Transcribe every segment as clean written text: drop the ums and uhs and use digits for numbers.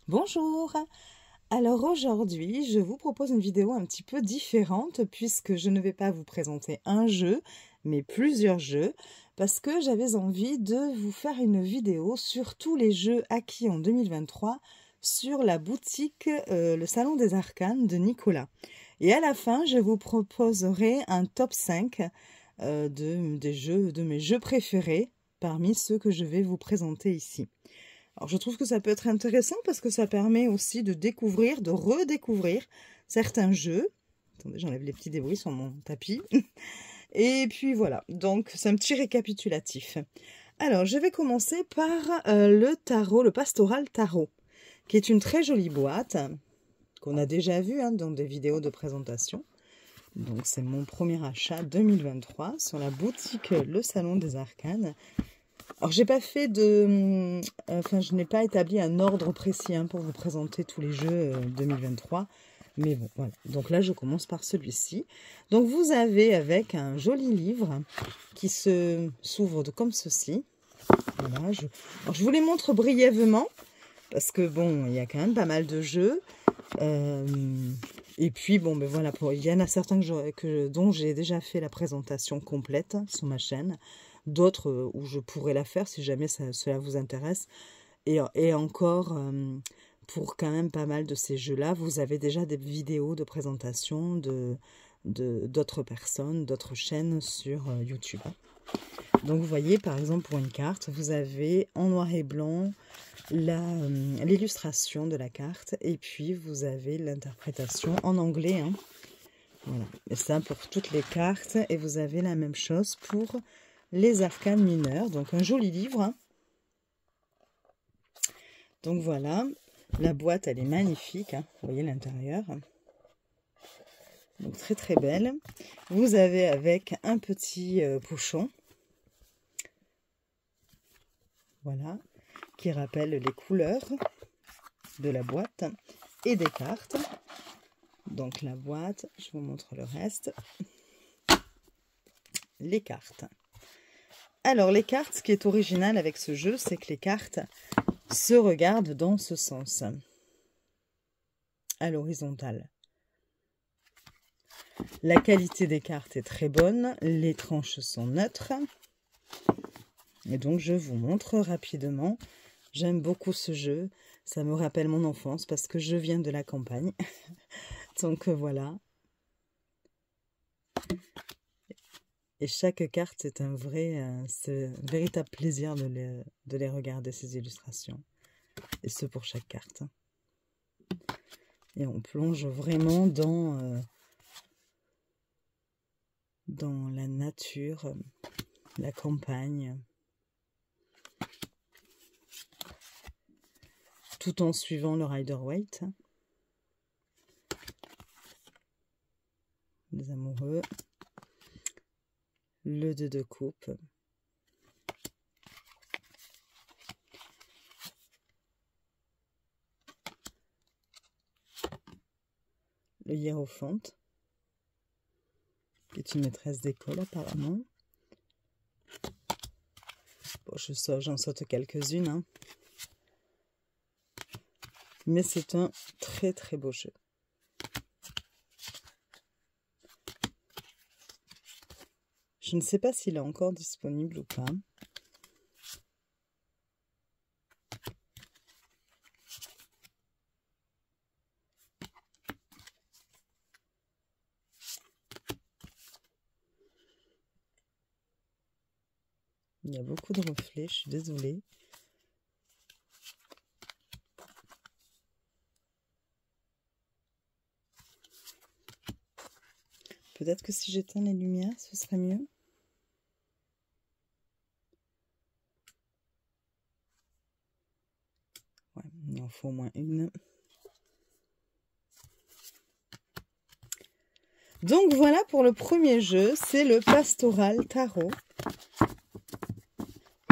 Bonjour! Alors aujourd'hui, je vous propose une vidéo un petit peu différente puisque je ne vais pas vous présenter un jeu, mais plusieurs jeux, parce que j'avais envie de vous faire une vidéo sur tous les jeux acquis en 2023 sur la boutique Le Salon des Arcanes de Nicolas. Et à la fin, je vous proposerai un top 5 de mes jeux préférés parmi ceux que je vais vous présenter ici. Alors, je trouve que ça peut être intéressant parce que ça permet aussi de découvrir, de redécouvrir certains jeux. Attendez, j'enlève les petits débris sur mon tapis. Et puis voilà, donc c'est un petit récapitulatif. Alors, je vais commencer par le tarot, le Pastoral Tarot, qui est une très jolie boîte qu'on a déjà vue dans des vidéos de présentation. Donc, c'est mon premier achat 2023 sur la boutique Le Salon des Arcanes. Alors, j'ai pas fait de... je n'ai pas établi un ordre précis pour vous présenter tous les jeux 2023. Mais bon, voilà. Donc là, je commence par celui-ci. Donc, vous avez avec un joli livre qui s'ouvre comme ceci. Voilà, je vous les montre brièvement parce que, bon, il y a quand même pas mal de jeux. Et puis, bon, ben voilà, il y en a certains dont j'ai déjà fait la présentation complète sur ma chaîne. D'autres où je pourrais la faire si jamais cela vous intéresse. Et encore, pour quand même pas mal de ces jeux-là, vous avez déjà des vidéos de présentation d'autres personnes, d'autres chaînes sur YouTube. Donc vous voyez, par exemple, pour une carte, vous avez en noir et blanc l'illustration de la carte. Et puis, vous avez l'interprétation en anglais. Voilà. Et ça pour toutes les cartes. Et vous avez la même chose pour les arcanes mineurs, donc un joli livre. Donc voilà, la boîte elle est magnifique, vous voyez l'intérieur. Donc très très belle. Vous avez avec un petit pochon. Voilà, qui rappelle les couleurs de la boîte et des cartes. Donc la boîte, je vous montre le reste. Les cartes. Alors, les cartes, ce qui est original avec ce jeu, c'est que les cartes se regardent dans ce sens, à l'horizontale. La qualité des cartes est très bonne, les tranches sont neutres. Et donc, je vous montre rapidement. J'aime beaucoup ce jeu, ça me rappelle mon enfance parce que je viens de la campagne. Donc, voilà. Et chaque carte, c'est un véritable plaisir de les regarder, ces illustrations. Et ce pour chaque carte. Et on plonge vraiment dans la nature, la campagne. Tout en suivant le Rider-Waite. Les amoureux. Le 2 de coupe. Le hiérophant, qui est une maîtresse d'école apparemment. Bon, j'en saute quelques-unes. Mais c'est un très très beau jeu. Je ne sais pas s'il est encore disponible ou pas. Il y a beaucoup de reflets, je suis désolée. Peut-être que si j'éteins les lumières, ce serait mieux. Ouais, il en faut au moins une. Donc voilà pour le premier jeu, c'est le Pastoral Tarot,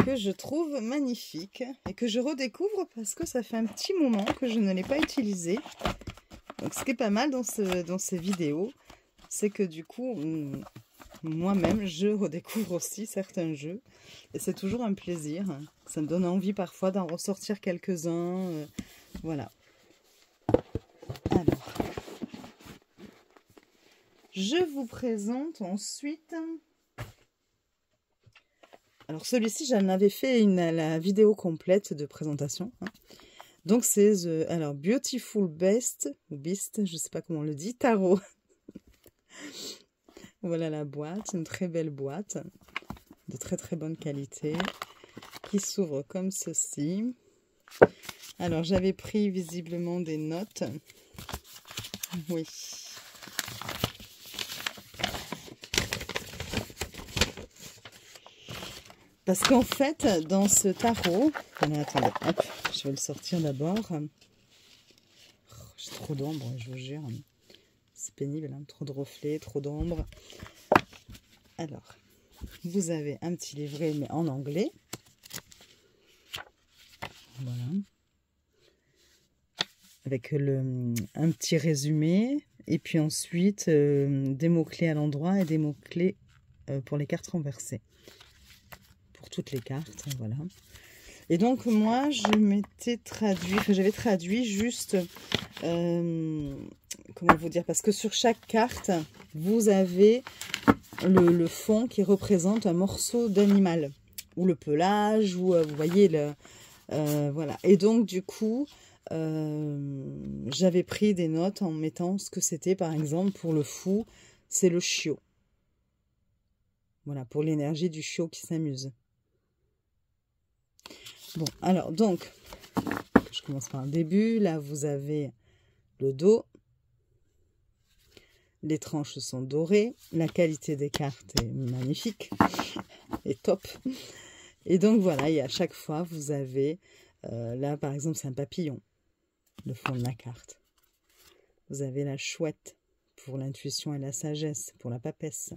que je trouve magnifique et que je redécouvre parce que ça fait un petit moment que je ne l'ai pas utilisé. Donc ce qui est pas mal dans ces vidéos, c'est que du coup, moi-même, je redécouvre aussi certains jeux. Et c'est toujours un plaisir. Ça me donne envie parfois d'en ressortir quelques-uns. Voilà. Alors, je vous présente ensuite... Alors celui-ci, j'en avais fait la vidéo complète de présentation. Hein. Donc c'est alors Beautiful Beast, ou Beast, je ne sais pas comment on le dit, tarot. Voilà la boîte, une très belle boîte, de très très bonne qualité, qui s'ouvre comme ceci. Alors j'avais pris visiblement des notes. Oui. Parce qu'en fait, dans ce tarot... Alors, attendez, hop, je vais le sortir d'abord. Oh, j'ai trop d'ombre, je vous jure. C'est pénible, hein, trop de reflets, trop d'ombre. Alors, vous avez un petit livret, mais en anglais. Voilà. Avec un petit résumé. Et puis ensuite, des mots-clés à l'endroit et des mots-clés pour les cartes renversées. Pour toutes les cartes, voilà. Et donc, moi, je m'étais traduit, enfin, j'avais traduit juste, comment vous dire, parce que sur chaque carte, vous avez le fond qui représente un morceau d'animal, ou le pelage, ou vous voyez, voilà. Et donc, du coup, j'avais pris des notes en mettant ce que c'était, par exemple, pour le fou, c'est le chiot. Voilà, pour l'énergie du chiot qui s'amuse. Bon, alors, donc, je commence par le début. Là, vous avez le dos. Les tranches sont dorées. La qualité des cartes est magnifique. Et top. Et donc, voilà, et à chaque fois, vous avez... là, par exemple, c'est un papillon, le fond de la carte. Vous avez la chouette pour l'intuition et la sagesse, pour la papesse.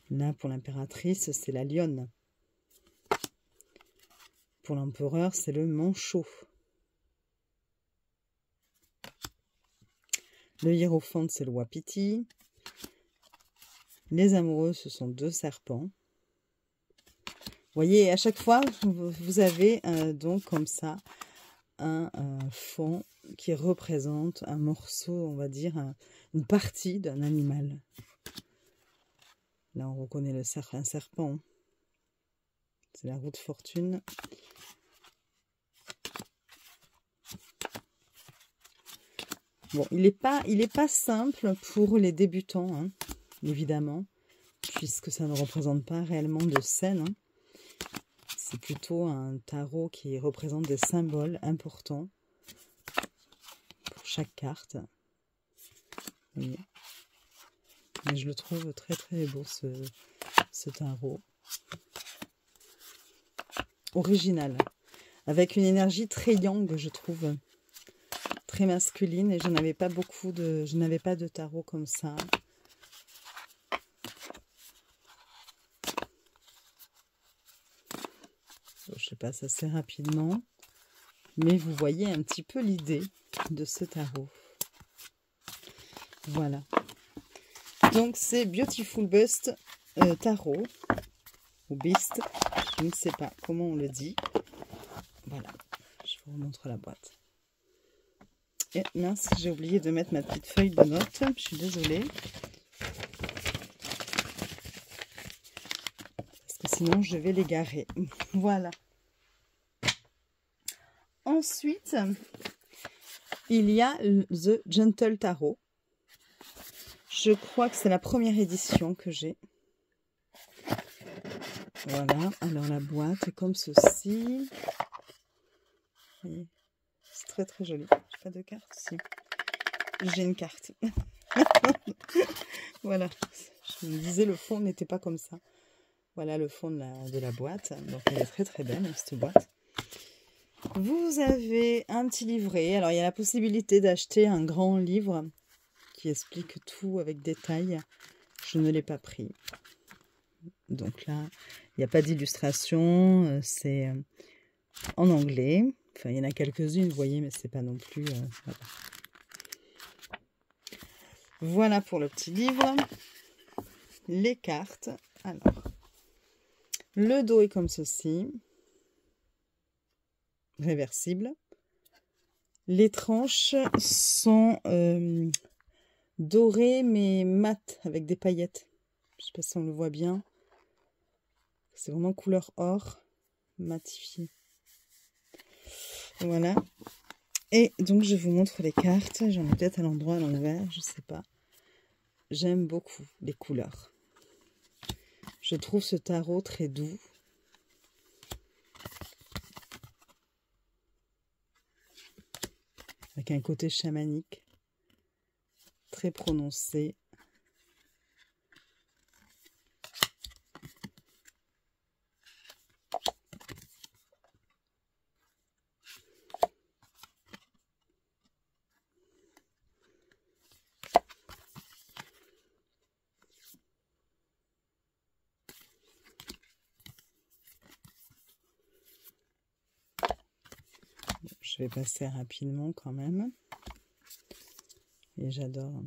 Là, pour l'impératrice, c'est la lionne. Pour l'empereur, c'est le manchot. Le hiérophante, c'est le wapiti. Les amoureux, ce sont deux serpents. Vous voyez, à chaque fois, vous avez donc comme ça un fond qui représente un morceau, on va dire, une partie d'un animal. Là, on reconnaît un serpent. C'est la roue de fortune. Bon, il est pas simple pour les débutants, hein, évidemment, puisque ça ne représente pas réellement de scène. Hein. C'est plutôt un tarot qui représente des symboles importants pour chaque carte. Vous voyez. Mais je le trouve très très beau ce tarot. Original. Avec une énergie très yang, je trouve. Très masculine. Et je n'avais pas je n'avais pas de tarot comme ça. Je passe assez rapidement. Mais vous voyez un petit peu l'idée de ce tarot. Voilà. Donc c'est Beautiful Beast Tarot. Ou Beast. Je ne sais pas comment on le dit. Voilà. Je vous remontre la boîte. Et mince, j'ai oublié de mettre ma petite feuille de notes. Je suis désolée. Parce que sinon, je vais l'égarer. Voilà. Ensuite, il y a The Gentle Tarot. Je crois que c'est la première édition que j'ai. Voilà. Alors, la boîte est comme ceci. C'est très très joli. J'ai pas de carte ici. J'ai une carte. Voilà. Je me disais, le fond n'était pas comme ça. Voilà le fond de la boîte. Donc, elle est très très belle, cette boîte. Vous avez un petit livret. Alors, il y a la possibilité d'acheter un grand livre qui explique tout avec détail. Je ne l'ai pas pris. Donc là, il n'y a pas d'illustration. C'est en anglais. Enfin, il y en a quelques-unes, vous voyez, mais c'est pas non plus... voilà. Voilà pour le petit livre. Les cartes. Alors, le dos est comme ceci. Réversible. Les tranches sont dorées mais mates avec des paillettes. Je ne sais pas si on le voit bien. C'est vraiment couleur or, matifié. Voilà. Et donc je vous montre les cartes. J'en ai peut-être à l'endroit, à l'envers, je ne sais pas. J'aime beaucoup les couleurs. Je trouve ce tarot très doux. Avec un côté chamanique très prononcé. Je vais passer rapidement quand même. Et j'adore.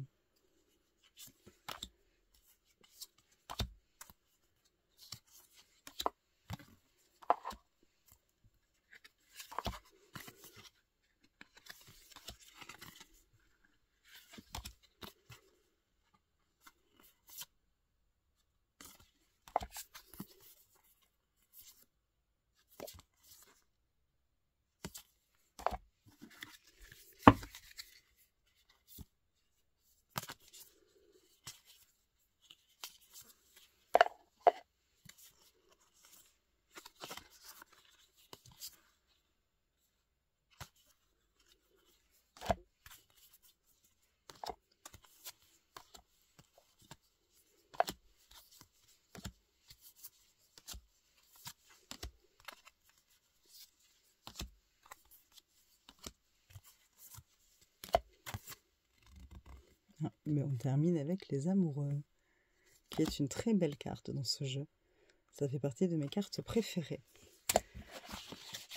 Mais on termine avec les amoureux, qui est une très belle carte dans ce jeu. Ça fait partie de mes cartes préférées.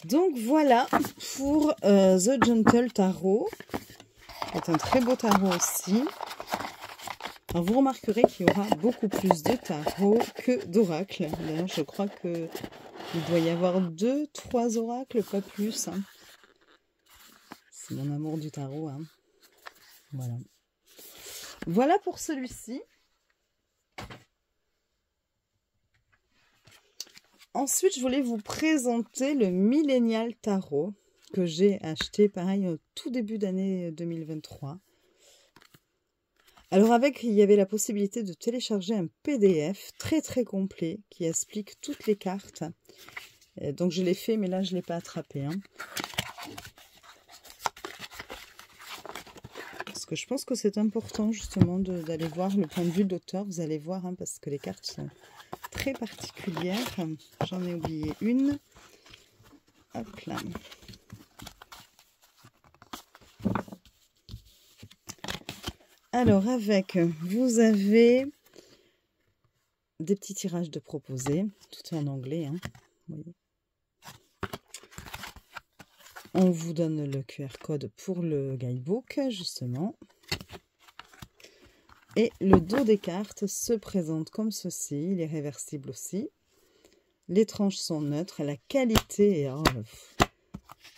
Donc voilà pour The Gentle Tarot. C'est un très beau tarot aussi. Alors vous remarquerez qu'il y aura beaucoup plus de tarot que d'oracles. D'ailleurs, je crois qu'il doit y avoir 2-3 oracles, pas plus. Hein. C'est mon amour du tarot. Hein. Voilà. Voilà pour celui-ci. Ensuite, je voulais vous présenter le Millennial Tarot que j'ai acheté, pareil, au tout début d'année 2023. Alors il y avait la possibilité de télécharger un PDF très très complet qui explique toutes les cartes. Donc je l'ai fait, mais là je ne l'ai pas attrapé. Hein. Parce que je pense que c'est important justement d'aller voir le point de vue de l'auteur. Vous allez voir, hein, parce que les cartes sont très particulières. J'en ai oublié une. Hop là. Alors vous avez des petits tirages de proposés. Tout est en anglais. Hein, vous voyez. On vous donne le QR code pour le guidebook, justement. Et le dos des cartes se présente comme ceci. Il est réversible aussi. Les tranches sont neutres. La qualité est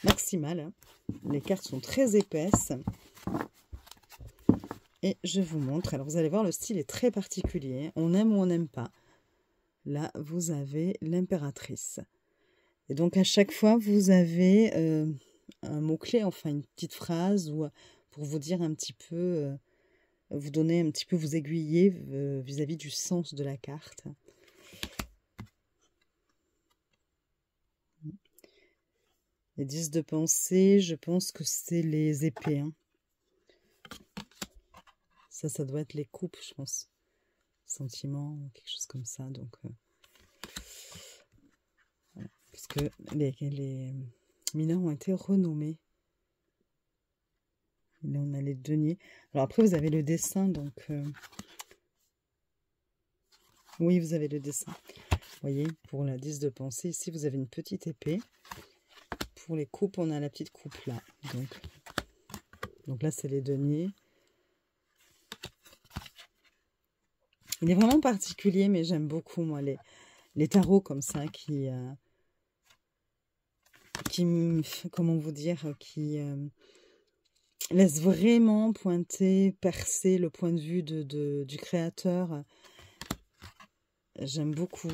maximale. Hein. Les cartes sont très épaisses. Et je vous montre. Alors, vous allez voir, le style est très particulier. On aime ou on n'aime pas. Là, vous avez l'impératrice. Et donc, à chaque fois, vous avez un mot-clé, enfin une petite phrase ou pour vous dire un petit peu, vous donner un petit peu, vous aiguiller vis-à-vis du sens de la carte. Les 10 de pensée, je pense que c'est les épées. Hein. Ça doit être les coupes, je pense. Sentiments, quelque chose comme ça. Donc, voilà. Parce que les mineurs ont été renommés. Et là, on a les deniers. Alors après, vous avez le dessin, donc... oui, vous avez le dessin. Vous voyez, pour la 10 de pensée, ici, vous avez une petite épée. Pour les coupes, on a la petite coupe là. Donc là, c'est les deniers. Il est vraiment particulier, mais j'aime beaucoup, moi, les tarots comme ça comment vous dire, qui laisse vraiment pointer, percer le point de vue du créateur. J'aime beaucoup.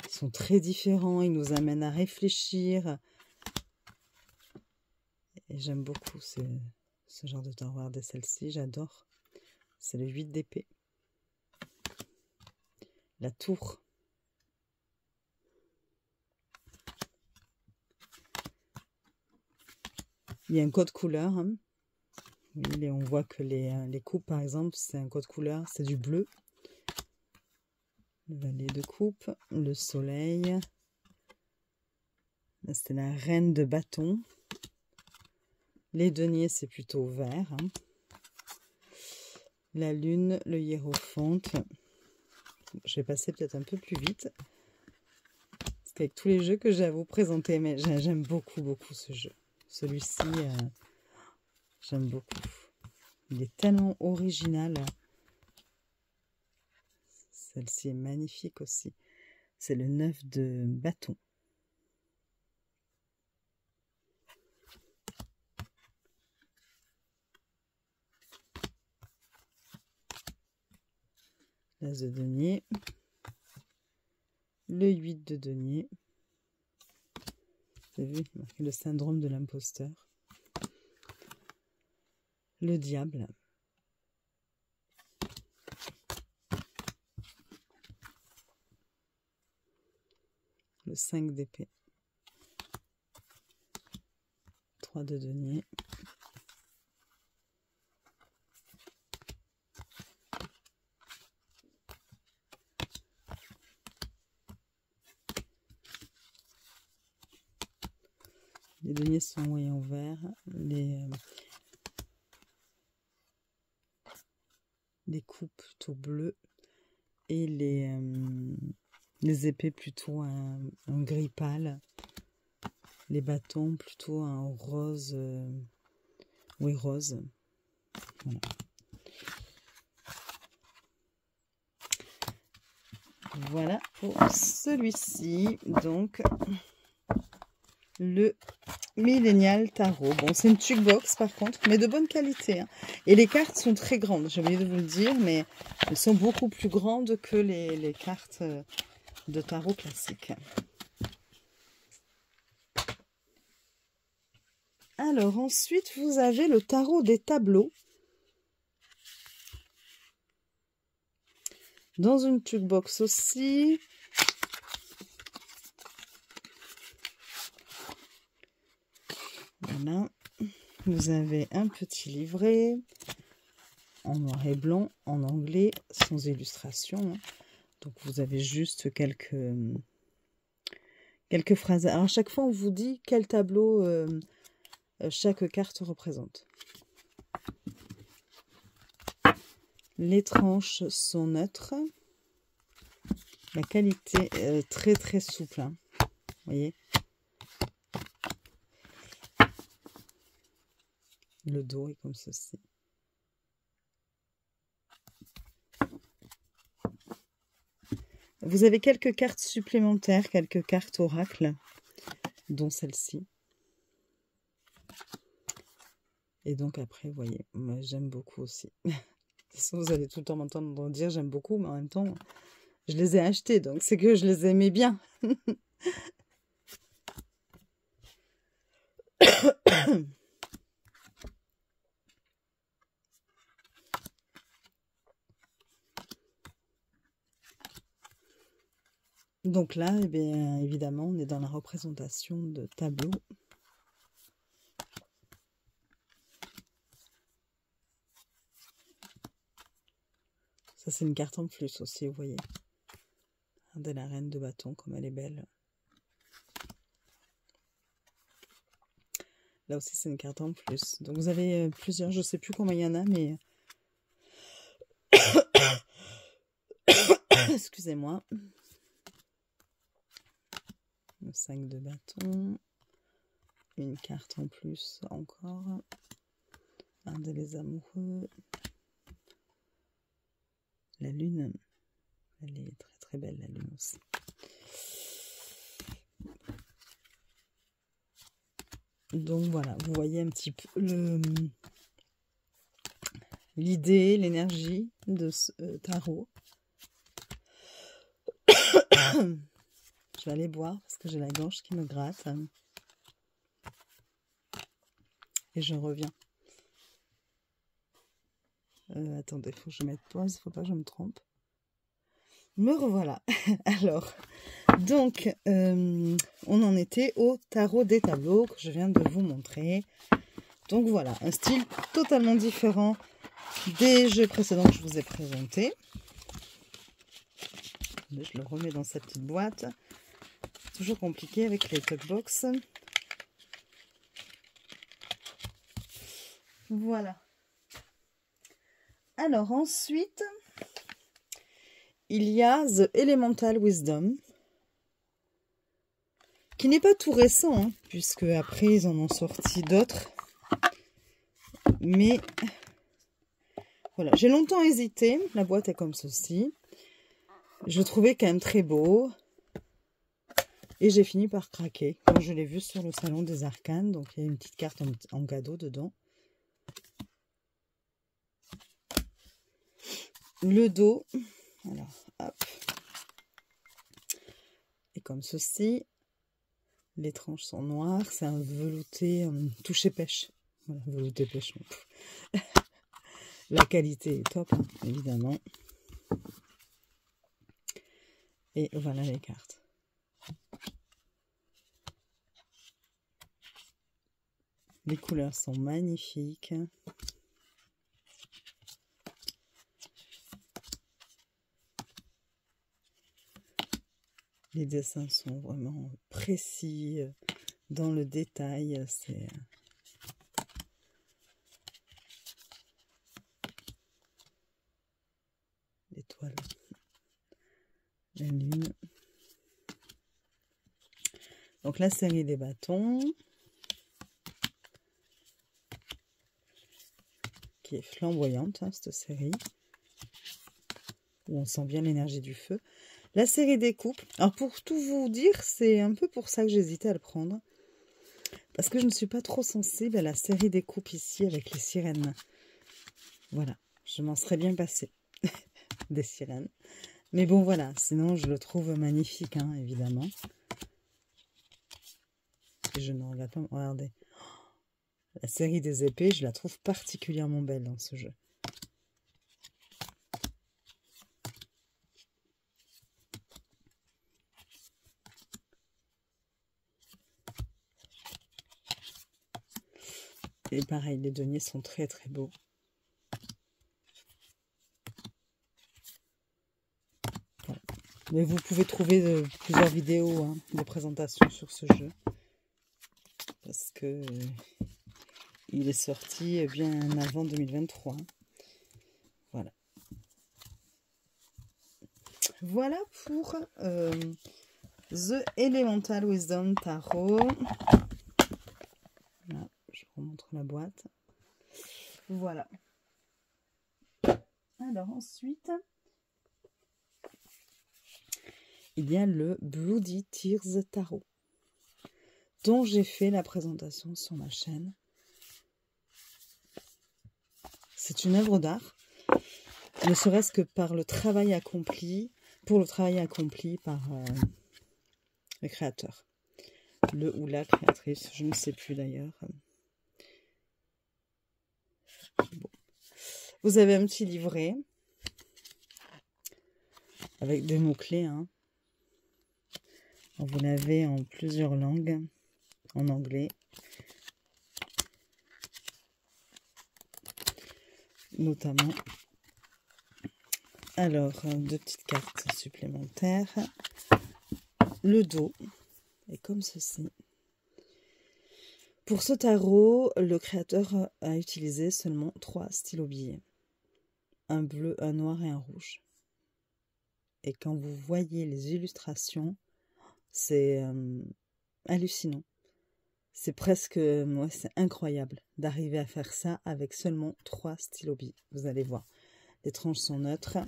Ils sont très différents, ils nous amènent à réfléchir. Et j'aime beaucoup ce genre de tarot et celle-ci, j'adore. C'est le 8 d'épée. La tour. Il y a un code couleur. Hein. Oui, on voit que les coupes, par exemple, c'est un code couleur, c'est du bleu. Le valet de coupe, le soleil. C'est la reine de bâton. Les deniers, c'est plutôt vert. Hein. La lune, le hiérophante. Je vais passer peut-être un peu plus vite. Parce qu'avec tous les jeux que j'ai à vous présenter, mais j'aime beaucoup, beaucoup ce jeu. Celui-ci, j'aime beaucoup. Il est tellement original. Celle-ci est magnifique aussi. C'est le 9 de bâton. L'as de denier. Le 8 de denier. Vous avez vu, le syndrome de l'imposteur. Le diable. Le 5 d'épée. 3 de denier. Les deniers sont en vert. Les coupes plutôt bleues. Et les épées plutôt un gris pâle. Les bâtons plutôt un rose. Oui, rose. Voilà. Voilà pour celui-ci. Donc, le Millennial Tarot. Bon, c'est une Tugbox par contre, mais de bonne qualité. Hein. Et les cartes sont très grandes, j'ai oublié de vous le dire, mais elles sont beaucoup plus grandes que les cartes de tarot classiques. Alors, ensuite, vous avez le tarot des tableaux. Dans une Tugbox aussi. Voilà. Vous avez un petit livret en noir et blanc, en anglais, sans illustration. Hein. Donc, vous avez juste quelques phrases. Alors, à chaque fois, on vous dit quel tableau chaque carte représente. Les tranches sont neutres. La qualité est très très souple. Hein. Vous voyez? Le dos est comme ceci. Vous avez quelques cartes supplémentaires, quelques cartes oracles, dont celle-ci. Et donc après, vous voyez, moi j'aime beaucoup aussi. De toute façon, vous allez tout le temps m'entendre dire j'aime beaucoup, mais en même temps, je les ai achetés, donc c'est que je les aimais bien. Donc là, eh bien, évidemment, on est dans la représentation de tableaux. Ça, c'est une carte en plus aussi, vous voyez. De la reine de bâton, comme elle est belle. Là aussi, c'est une carte en plus. Donc, vous avez plusieurs, je ne sais plus combien il y en a, mais... Excusez-moi. Le 5 de bâton. Une carte en plus encore. Un des amoureux. La lune. Elle est très très belle, la lune aussi. Donc voilà, vous voyez un petit peu l'idée, l'énergie de ce tarot. Je vais aller boire parce que j'ai la gorge qui me gratte. Et je reviens. Attendez, il faut que je mette pause, il ne faut pas que je me trompe. Me revoilà. Alors, donc, on en était au tarot des tableaux que je viens de vous montrer. Donc voilà, un style totalement différent des jeux précédents que je vous ai présentés. Je le remets dans sa petite boîte. Toujours compliqué avec les talkbox. Voilà. Alors ensuite, il y a The Elemental Wisdom, qui n'est pas tout récent, hein, puisque après ils en ont sorti d'autres. Mais voilà, j'ai longtemps hésité. La boîte est comme ceci. Je le trouvais quand même très beau. Et j'ai fini par craquer quand je l'ai vu sur le salon des arcanes. Donc il y a une petite carte en cadeau dedans. Le dos, alors hop, et comme ceci, les tranches sont noires, c'est un velouté touché pêche. Voilà, velouté pêche. La qualité est top, hein, évidemment. Et voilà les cartes. Les couleurs sont magnifiques. Les dessins sont vraiment précis, dans le détail. C'est l'étoile, la lune. Donc la série des bâtons, qui est flamboyante, hein, cette série, où on sent bien l'énergie du feu. La série des coupes, alors pour tout vous dire, c'est un peu pour ça que j'hésitais à le prendre. Parce que je ne suis pas trop sensible à la série des coupes ici avec les sirènes. Voilà, je m'en serais bien passée des sirènes. Mais bon voilà, sinon je le trouve magnifique, hein, évidemment. Et je ne regarde pas, regardez. La série des épées, je la trouve particulièrement belle dans ce jeu. Et pareil, les deniers sont très très beaux. Voilà. Mais vous pouvez trouver plusieurs vidéos, hein, de présentation sur ce jeu. Parce que il est sorti bien avant 2023. Voilà. Voilà pour The Elemental Wisdom Tarot. Là, je vous montre la boîte. Voilà. Alors ensuite, il y a le Bloody Tears Tarot, dont j'ai fait la présentation sur ma chaîne. C'est une œuvre d'art, ne serait-ce que par le travail accompli, par le créateur. Le ou la créatrice, je ne sais plus d'ailleurs. Bon. Vous avez un petit livret avec des mots-clés, hein. Vous l'avez en plusieurs langues, en anglais, notamment. Alors, deux petites cartes supplémentaires. Le dos est comme ceci. Pour ce tarot, le créateur a utilisé seulement 3 stylos billets. Un bleu, un noir et un rouge. Et quand vous voyez les illustrations, c'est hallucinant. C'est presque, ouais, c'est incroyable d'arriver à faire ça avec seulement 3 stylos billets. Vous allez voir, les tranches sont neutres.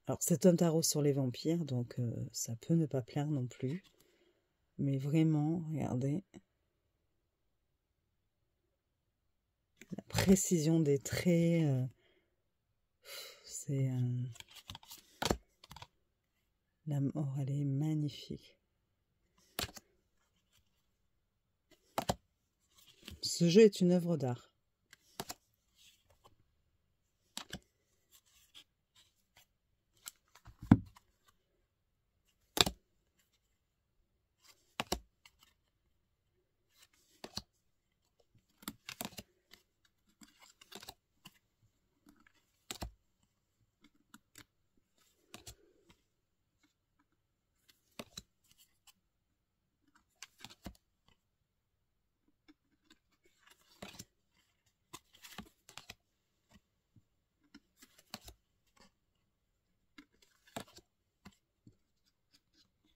Alors c'est un tarot sur les vampires, donc ça peut ne pas plaire non plus. Mais vraiment, regardez. La précision des traits. La mort, elle est magnifique. Ce jeu est une œuvre d'art.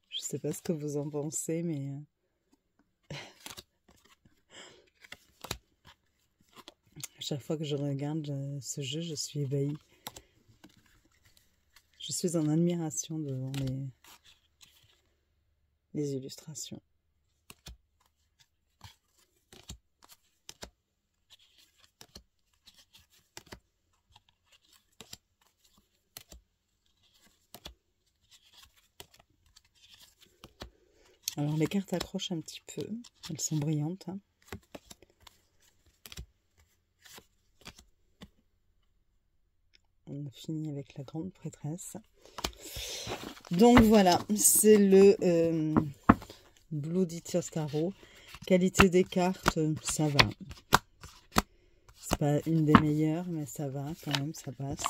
Je sais pas ce que vous en pensez, mais à chaque fois que je regarde ce jeu, je suis ébahie. Je suis en admiration devant les illustrations. Alors les cartes accrochent un petit peu, elles sont brillantes. Hein. On a fini avec la grande prêtresse. Donc voilà, c'est le Bloody Tears Tarot. Qualité des cartes, ça va. C'est pas une des meilleures, mais ça va quand même, ça passe.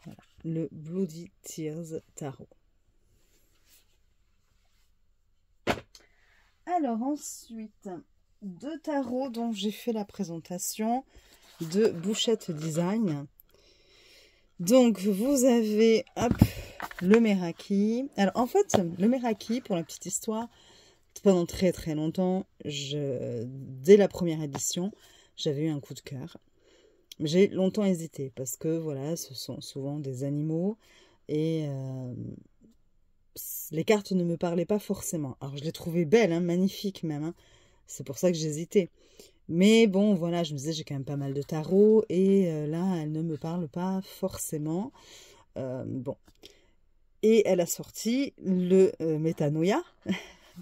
Voilà, le Bloody Tears Tarot. Alors ensuite, deux tarots dont j'ai fait la présentation de Bouchette Design. Donc vous avez hop, le Meraki. Alors en fait, le Meraki, pour la petite histoire, pendant très très longtemps, dès la première édition, j'avais eu un coup de cœur. J'ai longtemps hésité parce que voilà, ce sont souvent des animaux et les cartes ne me parlaient pas forcément. Alors je les trouvais belles, hein, magnifiques même. Hein. C'est pour ça que j'hésitais. Mais bon, voilà, je me disais, j'ai quand même pas mal de tarots et là, elle ne me parle pas forcément. Bon. Et elle a sorti le Metanoia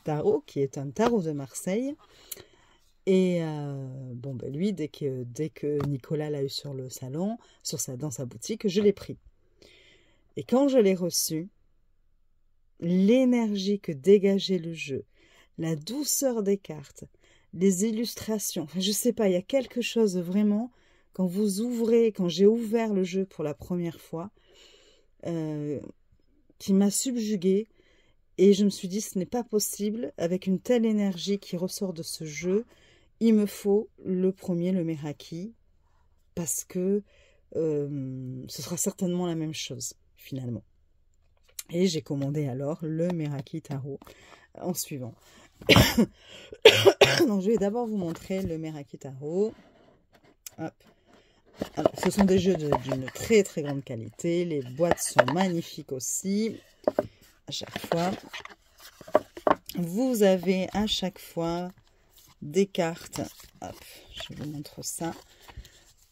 tarot, qui est un tarot de Marseille. Et bon, ben lui, dès que Nicolas l'a eu sur le salon, dans sa boutique, je l'ai pris. Et quand je l'ai reçu, l'énergie que dégageait le jeu, la douceur des cartes, les illustrations, enfin, je sais pas, il y a quelque chose vraiment, quand j'ai ouvert le jeu pour la première fois, qui m'a subjuguée, et je me suis dit, ce n'est pas possible, avec une telle énergie qui ressort de ce jeu, il me faut le premier, le Meraki, parce que ce sera certainement la même chose, finalement. Et j'ai commandé alors le Meraki Tarot en suivant. Donc je vais d'abord vous montrer le Meraki Tarot. Hop. Alors, ce sont des jeux d'une très très grande qualité. Les boîtes sont magnifiques aussi. À chaque fois, vous avez à chaque fois des cartes. Hop, je vous montre ça.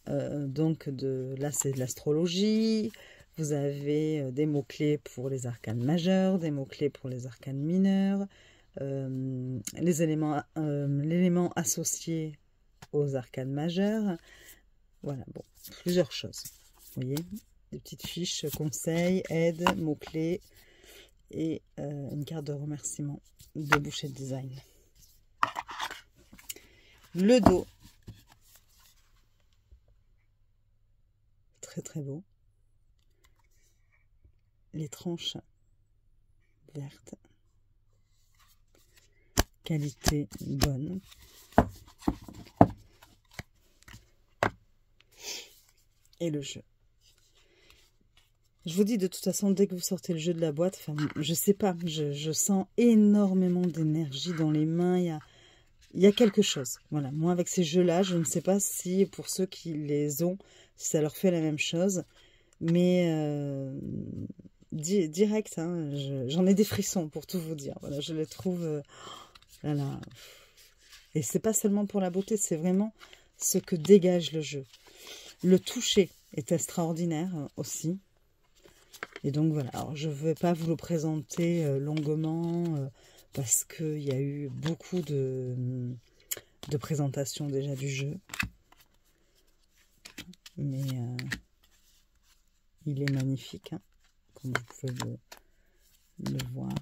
Donc là, c'est de l'astrologie. Vous avez des mots-clés pour les arcanes majeurs, des mots-clés pour les arcanes mineurs, l'élément associé aux arcanes majeures. Voilà, bon, plusieurs choses. Vous voyez, des petites fiches, conseils, aides, mots-clés et une carte de remerciement de Bouchette Design. Le dos. Très très beau. Les tranches vertes. Qualité bonne. Et le jeu. Je vous dis de toute façon, dès que vous sortez le jeu de la boîte, enfin, je sais pas, je sens énormément d'énergie dans les mains. Il y a quelque chose. Voilà, moi avec ces jeux-là, je ne sais pas si pour ceux qui les ont, si ça leur fait la même chose. Mais direct, hein, j'en ai des frissons pour tout vous dire. Voilà, je les trouve Voilà. Et c'est pas seulement pour la beauté, c'est vraiment ce que dégage le jeu. Le toucher est extraordinaire aussi. Et donc voilà, alors je ne vais pas vous le présenter longuement parce qu'il y a eu beaucoup de présentations déjà du jeu. Mais il est magnifique, hein, comme vous pouvez le voir.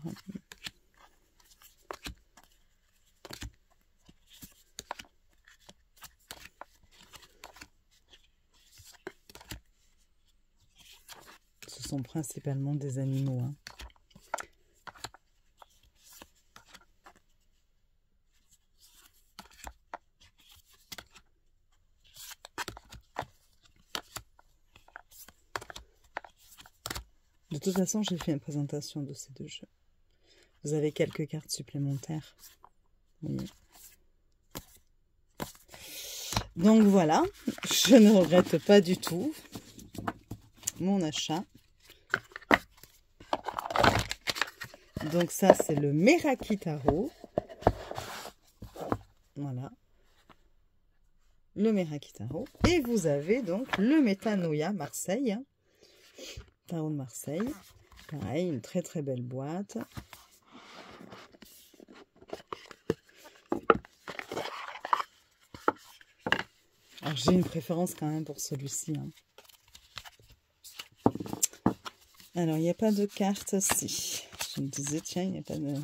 Ce sont principalement des animaux, hein. De toute façon, j'ai fait une présentation de ces deux jeux. Vous avez quelques cartes supplémentaires. Oui. Donc voilà, je ne regrette pas du tout mon achat. Donc ça, c'est le Meraki Tarot. Voilà. Le Meraki Tarot. Et vous avez donc le Metanoia Marseille. Tarot de Marseille. Pareil, une très très belle boîte. Alors j'ai une préférence quand même pour celui-ci, hein. Alors il n'y a pas de carte si. Je me disais, tiens, il n'y a pas de...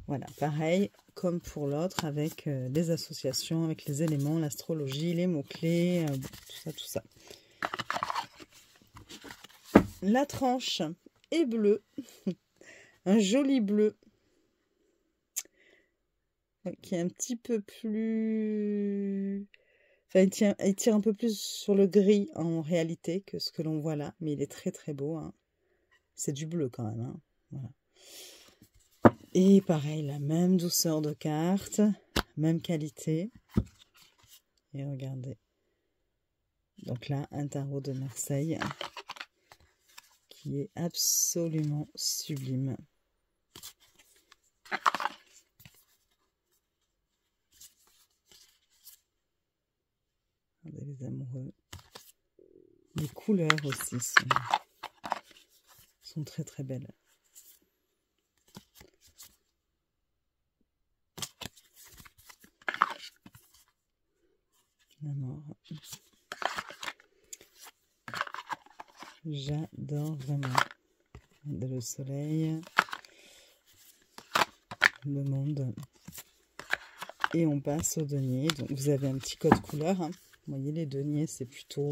Voilà, pareil, comme pour l'autre, avec les associations, avec les éléments, l'astrologie, les mots-clés, tout ça. La tranche est bleue, un joli bleu, qui est un petit peu plus... Enfin, il tire un peu plus sur le gris en réalité que ce que l'on voit là, mais il est très très beau, hein. C'est du bleu quand même, hein. Voilà. Et pareil, la même douceur de carte, même qualité. Et regardez. Donc là, un tarot de Marseille qui est absolument sublime. Regardez les amoureux. Les couleurs aussi sont très très belles. La mort. J'adore vraiment. Le soleil, le monde. Et on passe au denier. Donc vous avez un petit code couleur, hein. Vous voyez, les deniers, c'est plutôt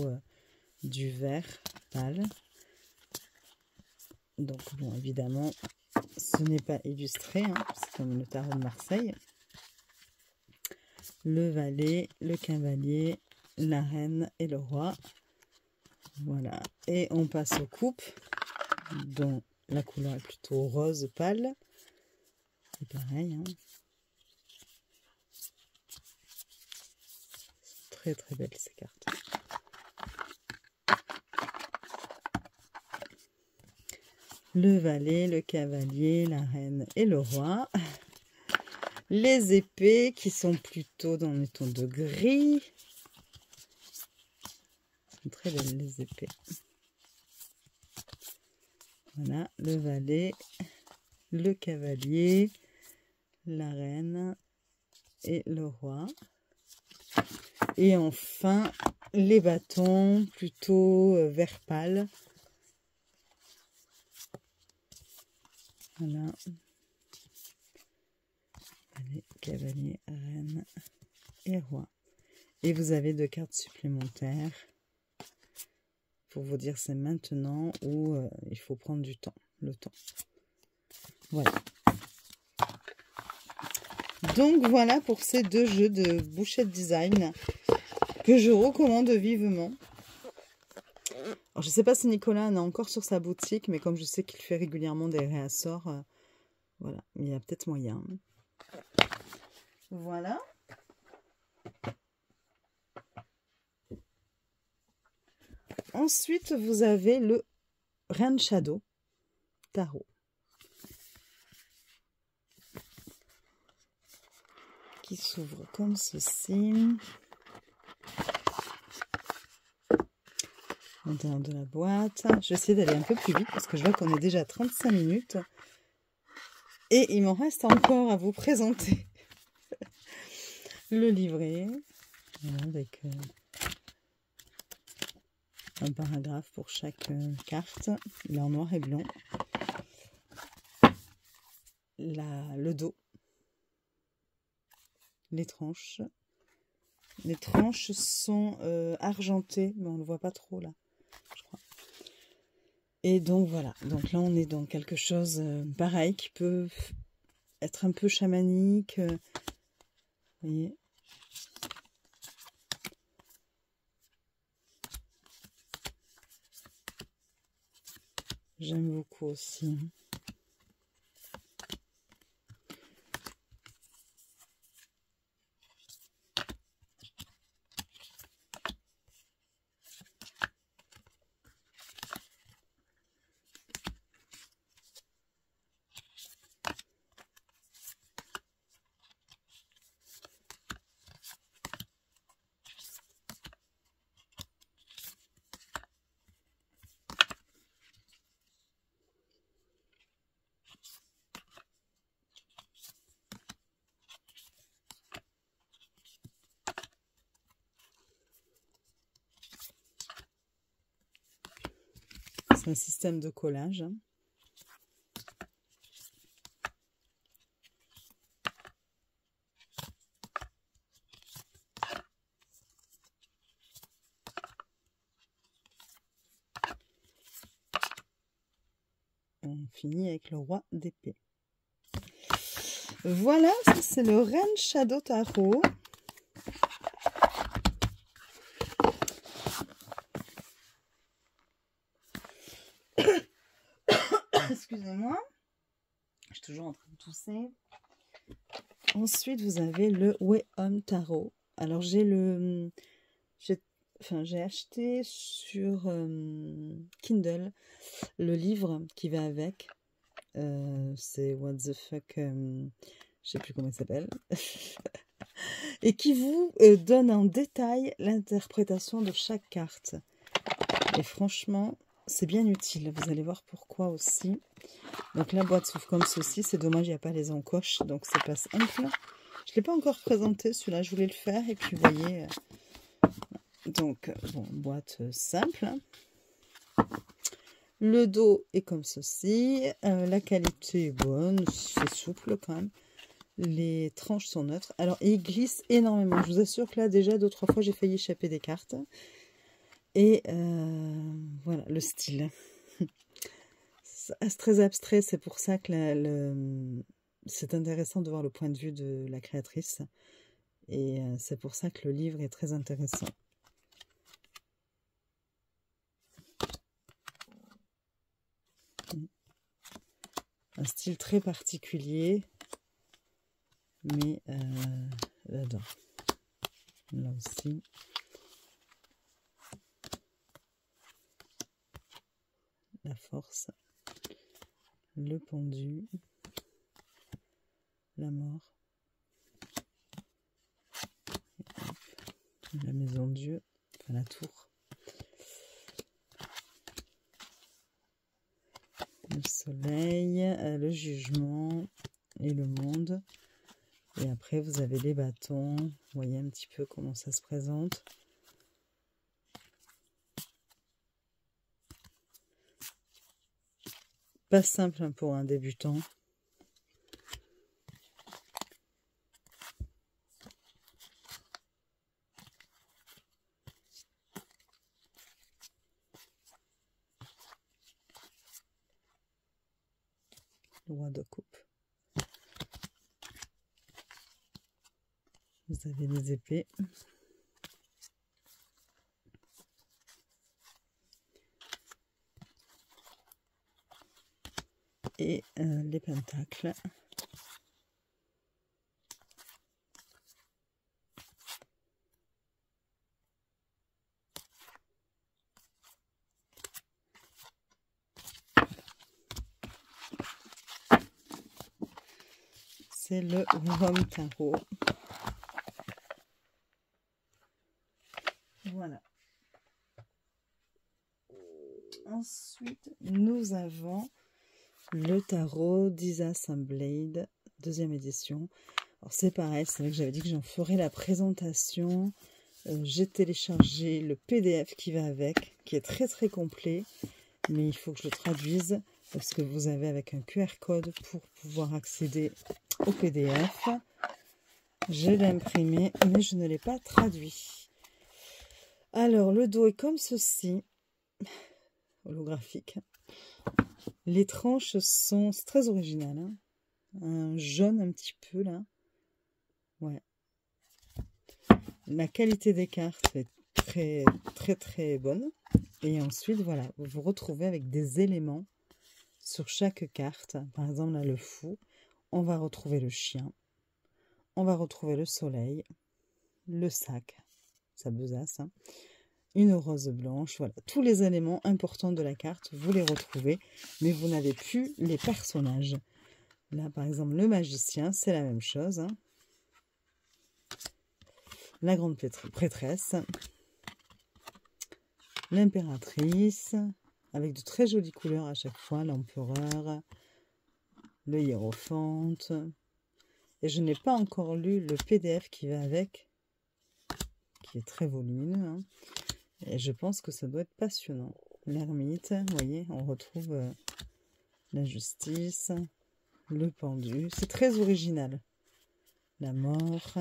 du vert pâle. Donc bon, évidemment, ce n'est pas illustré, hein. C'est comme le tarot de Marseille. Le valet, le cavalier, la reine et le roi. Voilà. Et on passe aux coupes, dont la couleur est plutôt rose pâle. C'est pareil, hein. Très très belles ces cartes. Le valet, le cavalier, la reine et le roi. Les épées qui sont plutôt dans les tons de gris. Elles sont très belles les épées. Voilà, le valet, le cavalier, la reine et le roi. Et enfin, les bâtons plutôt vert pâle. Voilà. Allez, cavalier, reine et roi. Et vous avez 2 cartes supplémentaires pour vous dire c'est maintenant ou il faut prendre du temps, le temps. Voilà. Donc voilà pour ces 2 jeux de Bouchette Design que je recommande vivement. Alors, je ne sais pas si Nicolas en a encore sur sa boutique, mais comme je sais qu'il fait régulièrement des réassorts, voilà, il y a peut-être moyen. Voilà. Ensuite, vous avez le Rain Shadow Tarot. qui s'ouvre comme ceci. L'intérieur de la boîte. Je vais essayer d'aller un peu plus vite parce que je vois qu'on est déjà à 35 minutes. Et il m'en reste encore à vous présenter le livret. Voilà, avec un paragraphe pour chaque carte. Il est en noir et blanc. Le dos. Les tranches. Les tranches sont argentées, mais on ne le voit pas trop là, je crois. Et donc voilà, donc là on est dans quelque chose pareil qui peut être un peu chamanique. Vous voyez. J'aime beaucoup aussi. C'est un système de collage. On finit avec le roi d'épée. Voilà, ça c'est le Ren Shadow Tarot. Excusez-moi, je suis toujours en train de tousser. Ensuite, vous avez le Weon Tarot. Alors, j'ai acheté sur Kindle le livre qui va avec. C'est What the fuck, je sais plus comment il s'appelle. Et qui vous donne en détail l'interprétation de chaque carte. Et franchement, c'est bien utile. Vous allez voir pourquoi aussi. Donc la boîte s'ouvre comme ceci. C'est dommage, il n'y a pas les encoches. Donc c'est pas simple. Je ne l'ai pas encore présenté celui-là. Je voulais le faire. Et puis vous voyez. Donc, bon, boîte simple. Le dos est comme ceci. La qualité est bonne. C'est souple quand même. Les tranches sont neutres. Alors, il glisse énormément. Je vous assure que là, déjà, 2-3 fois, j'ai failli échapper des cartes. Et voilà, le style. C'est très abstrait. C'est pour ça que c'est intéressant de voir le point de vue de la créatrice. Et c'est pour ça que le livre est très intéressant. Un style très particulier. Mais j'adore. Là aussi. La force. Le pendu. La mort. La maison de Dieu. Enfin la tour. Le soleil. Le jugement. Et le monde. Et après, vous avez les bâtons. Vous voyez un petit peu comment ça se présente. Pas simple hein, pour un débutant. Le roi de coupe. Vous avez les épées. Et les pentacles. C'est le Weon Tarot. ensuite, nous avons le tarot d'Isassemblade, deuxième édition. Alors c'est pareil, c'est vrai que j'avais dit que j'en ferais la présentation. J'ai téléchargé le PDF qui va avec, qui est très très complet. Mais il faut que je le traduise parce que vous avez avec un QR code pour pouvoir accéder au PDF. Je l'ai imprimé, mais je ne l'ai pas traduit. Alors, le dos est comme ceci, holographique. Les tranches sont très originales. Hein. Un jaune un petit peu, là. Ouais. La qualité des cartes est très, très, très bonne. Et ensuite, voilà, vous vous retrouvez avec des éléments sur chaque carte. Par exemple, là, le fou. On va retrouver le chien. On va retrouver le soleil. Le sac. Sa besace. Hein. Une rose blanche. Voilà, tous les éléments importants de la carte, vous les retrouvez. Mais vous n'avez plus les personnages. Là, par exemple, le magicien, c'est la même chose. Hein. La grande prêtresse. L'impératrice, avec de très jolies couleurs à chaque fois, l'empereur, le hiérophante. Et je n'ai pas encore lu le PDF qui va avec, qui est très volumineux. Hein. Et je pense que ça doit être passionnant. L'ermite, vous voyez, on retrouve la justice, le pendu. C'est très original. La mort.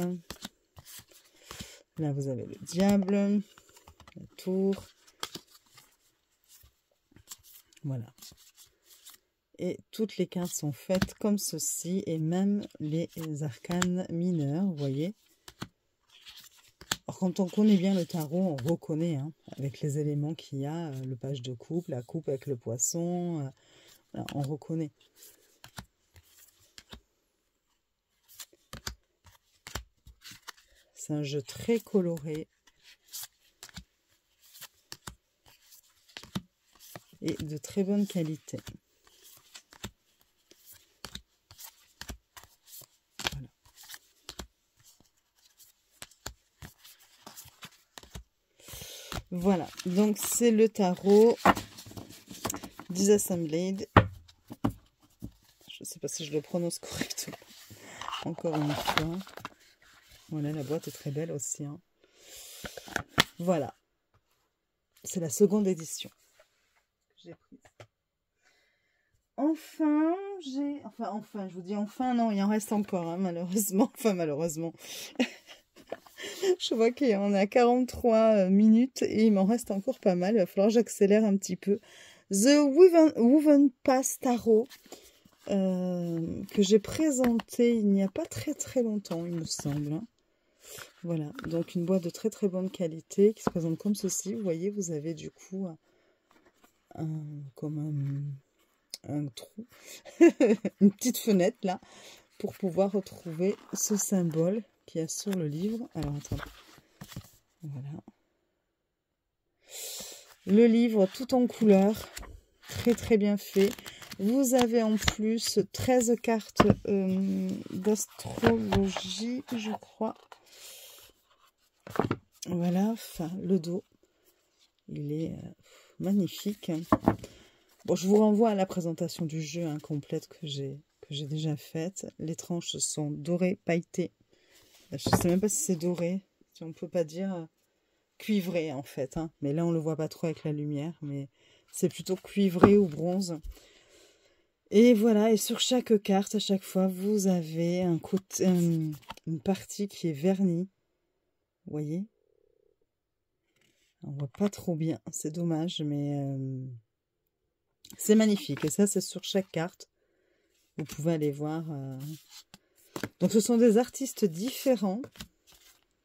Là, vous avez le diable, la tour. Voilà. Et toutes les cartes sont faites comme ceci. Et même les arcanes mineurs, vous voyez. Alors, quand on connaît bien le tarot, on reconnaît, hein, avec les éléments qu'il y a. Le page de coupe, la coupe avec le poisson. Voilà, on reconnaît. C'est un jeu très coloré. Et de très bonne qualité. Voilà. Voilà, donc c'est le tarot d'Isassemblade. Je ne sais pas si je le prononce correctement. Encore une fois. Voilà, la boîte est très belle aussi. Hein. Voilà. C'est la seconde édition. J'ai prise. Enfin, je vous dis enfin, non, il en reste encore, hein, malheureusement. Enfin, malheureusement. Je vois qu'il y en a 43 minutes et il m'en reste encore pas mal. Il va falloir que j'accélère un petit peu. The Woven Pass Tarot, que j'ai présenté il n'y a pas très très longtemps, il me semble. Hein. Voilà, donc une boîte de très très bonne qualité qui se présente comme ceci. Vous voyez, vous avez du coup comme un trou, une petite fenêtre là, pour pouvoir retrouver ce symbole qu'il y a sur le livre. Alors attendez, voilà. Le livre tout en couleur, très très bien fait. Vous avez en plus 13 cartes d'astrologie, je crois. Voilà, enfin, le dos, il est magnifique. Bon, je vous renvoie à la présentation du jeu complète que j'ai déjà faite. Les tranches sont dorées, pailletées. Je ne sais même pas si c'est doré, si on ne peut pas dire cuivré en fait. Hein. Mais là, on ne le voit pas trop avec la lumière, mais c'est plutôt cuivré ou bronze. Et voilà, et sur chaque carte, à chaque fois, vous avez une partie qui est vernie. Vous voyez? On voit pas trop bien, c'est dommage, mais c'est magnifique. Et ça, c'est sur chaque carte. Vous pouvez aller voir. Donc, ce sont des artistes différents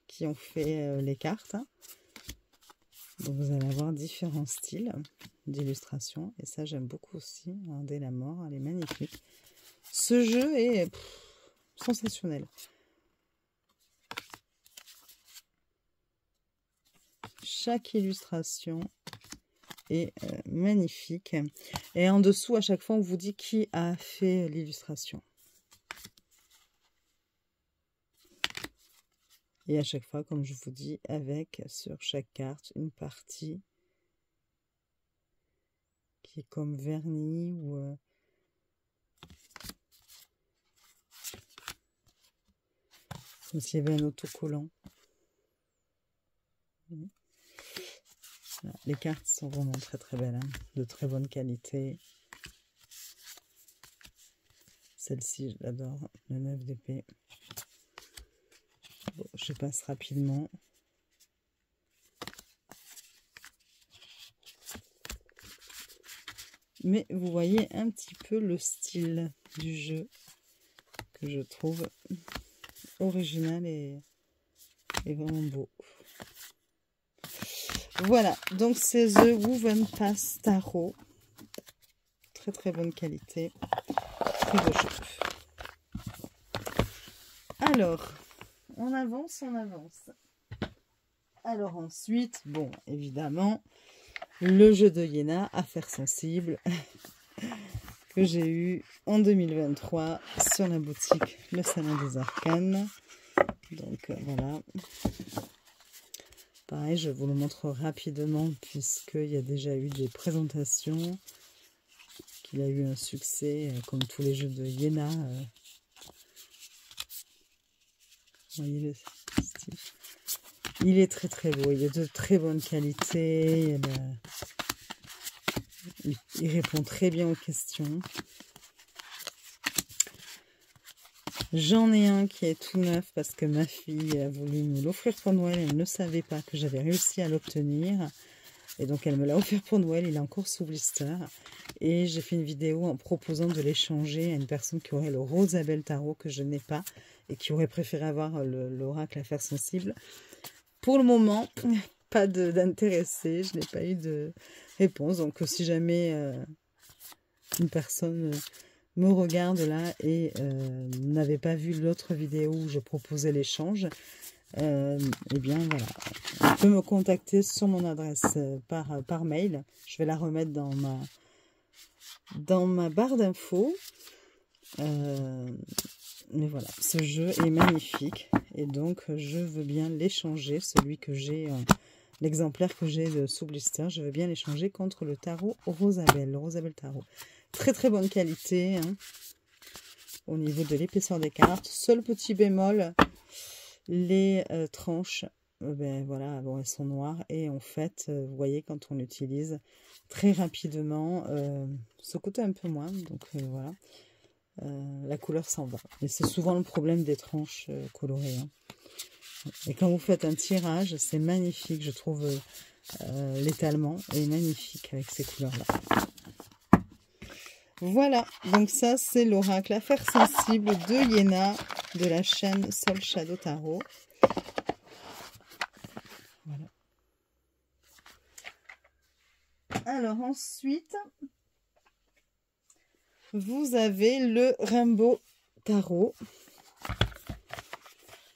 qui ont fait les cartes. Hein. Donc, vous allez avoir différents styles d'illustration. Et ça, j'aime beaucoup aussi. Regardez la mort, elle est magnifique. Ce jeu est sensationnel. Chaque illustration est magnifique. Et en dessous, à chaque fois, on vous dit qui a fait l'illustration. Et à chaque fois, comme je vous dis, avec sur chaque carte une partie qui est comme vernis ou comme s'il y avait un autocollant. Voilà. Les cartes sont vraiment très très belles, hein, de très bonne qualité. Celle-ci, je l'adore, le 9 d'épée. Bon, je passe rapidement. Mais vous voyez un petit peu le style du jeu que je trouve original et vraiment beau. Voilà, donc c'est The Woven Pass Tarot. Très très bonne qualité. Très beau jeu. Alors, on avance, on avance. Alors ensuite, bon, évidemment, le jeu de Iéna, Affaires sensibles, que j'ai eu en 2023 sur la boutique Le Salon des Arcanes. Donc voilà. Pareil, je vous le montre rapidement puisqu'il y a déjà eu des présentations, qu'il a eu un succès comme tous les jeux de Iéna. Vous voyez le style. Il est très très beau, il est de très bonne qualité, il répond très bien aux questions. J'en ai un qui est tout neuf parce que ma fille a voulu me l'offrir pour Noël. Elle ne savait pas que j'avais réussi à l'obtenir. Et donc elle me l'a offert pour Noël. Il est encore sous blister. Et j'ai fait une vidéo en proposant de l'échanger à une personne qui aurait le Rosabelle Tarot que je n'ai pas. Et qui aurait préféré avoir l'oracle Affaires sensibles. Pour le moment, pas d'intéressé. Je n'ai pas eu de réponse. Donc si jamais une personne me regarde là et n'avait pas vu l'autre vidéo où je proposais l'échange, eh bien voilà, on peut me contacter sur mon adresse par mail. Je vais la remettre dans ma barre d'infos. Mais voilà, ce jeu est magnifique et donc je veux bien l'échanger, celui que j'ai, l'exemplaire que j'ai de sous blister, je veux bien l'échanger contre le tarot Rosabelle, le Rosabelle Tarot. Très très bonne qualité hein, au niveau de l'épaisseur des cartes. Seul petit bémol, les tranches, ben voilà, bon, elles sont noires et en fait, vous voyez quand on l'utilise très rapidement, ce côté un peu moins, donc voilà, la couleur s'en va. Et c'est souvent le problème des tranches colorées. Hein. Et quand vous faites un tirage, c'est magnifique, je trouve l'étalement est magnifique avec ces couleurs-là. Voilà, donc ça c'est l'oracle Affaires sensibles de Iéna de la chaîne Soul Shadow Tarot. Voilà. Alors ensuite, vous avez le Rainbow Tarot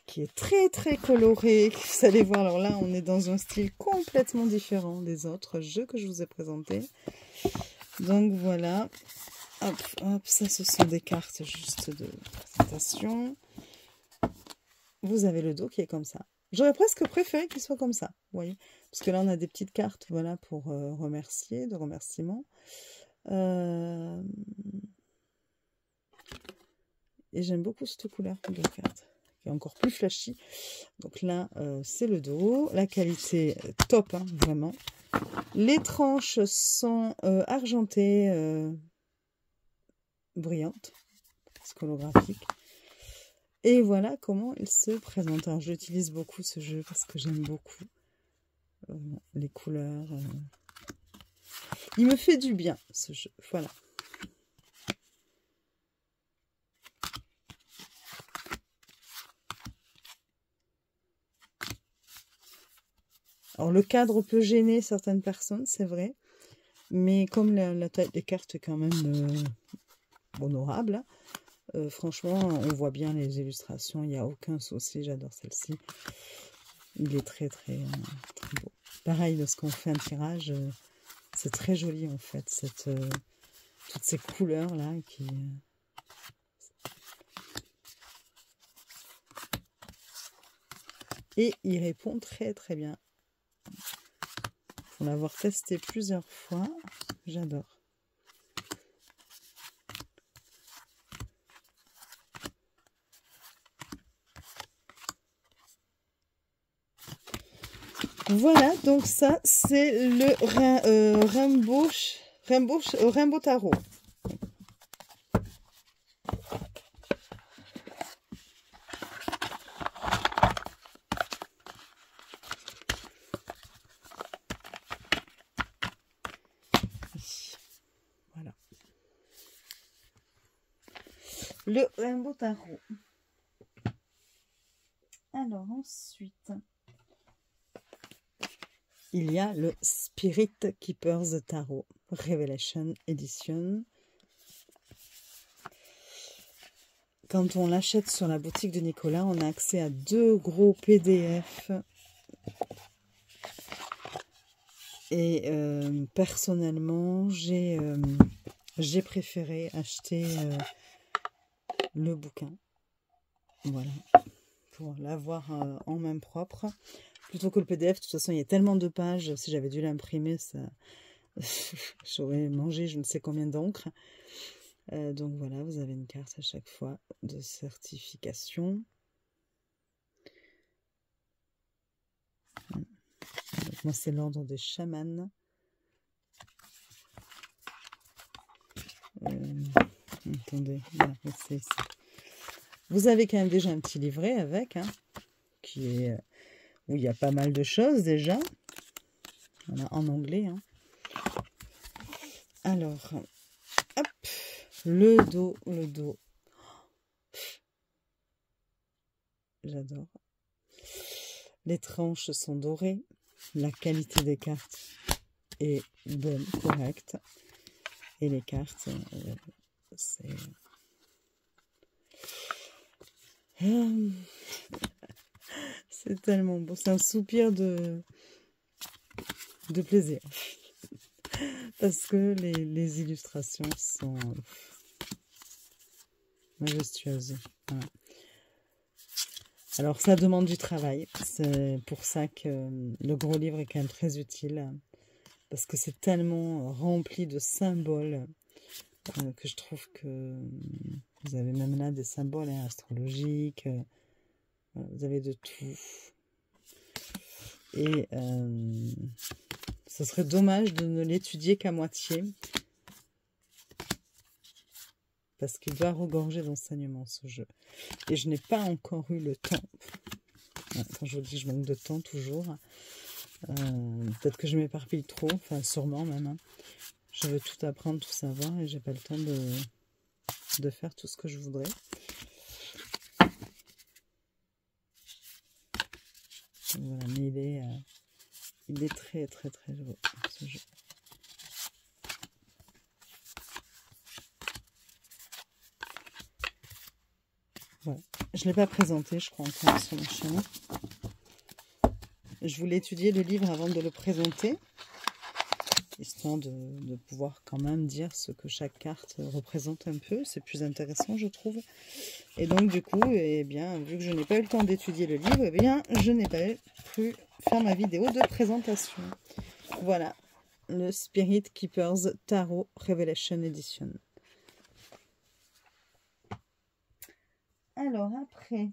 qui est très très coloré. Vous allez voir, alors là on est dans un style complètement différent des autres jeux que je vous ai présentés. Donc voilà. Hop, hop, ça ce sont des cartes juste de présentation. Vous avez le dos qui est comme ça. J'aurais presque préféré qu'il soit comme ça, vous voyez. Parce que là on a des petites cartes, voilà, pour remercier, de remerciements. Et j'aime beaucoup cette couleur de carte, qui est encore plus flashy. Donc là, c'est le dos. La qualité top, hein, vraiment. Les tranches sont argentées, brillantes, holographiques. Et voilà comment il se présente. Alors, j'utilise beaucoup ce jeu parce que j'aime beaucoup les couleurs. Il me fait du bien, ce jeu. Voilà. Alors, le cadre peut gêner certaines personnes, c'est vrai. Mais comme la taille des cartes est quand même honorable, franchement, on voit bien les illustrations. Il n'y a aucun souci. J'adore celle-ci. Il est très, très, très beau. Pareil, lorsqu'on fait un tirage, c'est très joli, en fait. Toutes ces couleurs-là qui... Et il répond très, très bien. Pour l'avoir testé plusieurs fois, j'adore. Voilà, donc ça, c'est le Rainbow Tarot. Voilà. Le Rainbow Tarot. Alors ensuite, il y a le Spirit Keepers Tarot Revelation Edition. Quand on l'achète sur la boutique de Nicolas, on a accès à 2 gros PDF. Et personnellement, j'ai préféré acheter le bouquin. Voilà. Pour l'avoir en main propre. Plutôt que le PDF. De toute façon, il y a tellement de pages. Si j'avais dû l'imprimer, ça... j'aurais mangé je ne sais combien d'encre. Donc voilà, vous avez une carte à chaque fois de certification. Donc moi, c'est l'ordre des chamans. Attendez, voilà, c'est ici. Vous avez quand même déjà un petit livret avec, hein, qui est où il y a pas mal de choses déjà. Voilà, en anglais. Hein. Alors, hop, le dos. J'adore. Les tranches sont dorées. La qualité des cartes est bonne, correcte. Et les cartes, c'est... c'est tellement beau. C'est un soupir de plaisir. Parce que les illustrations sont majestueuses. Voilà. Alors, ça demande du travail. C'est pour ça que le gros livre est quand même très utile. Parce que c'est tellement rempli de symboles que je trouve que vous avez même là des symboles astrologiques. Vous avez de tout. Et ce serait dommage de ne l'étudier qu'à moitié. Parce qu'il doit regorger d'enseignements, ce jeu. Et je n'ai pas encore eu le temps. Quand je vous dis que je manque de temps, toujours. Peut-être que je m'éparpille trop. Enfin, sûrement même. Hein. Je veux tout apprendre, tout savoir. Et j'ai pas le temps de faire tout ce que je voudrais. Voilà, mais il est très, très, très beau, ce jeu. Voilà. Je ne l'ai pas présenté, je crois, encore sur ma chaîne. Je voulais étudier le livre avant de le présenter, histoire de pouvoir quand même dire ce que chaque carte représente un peu. C'est plus intéressant, je trouve. Et donc, du coup, eh bien, vu que je n'ai pas eu le temps d'étudier le livre, eh bien, je n'ai pas pu faire ma vidéo de présentation. Voilà, le Spirit Keepers Tarot Revelation Edition. Alors, après,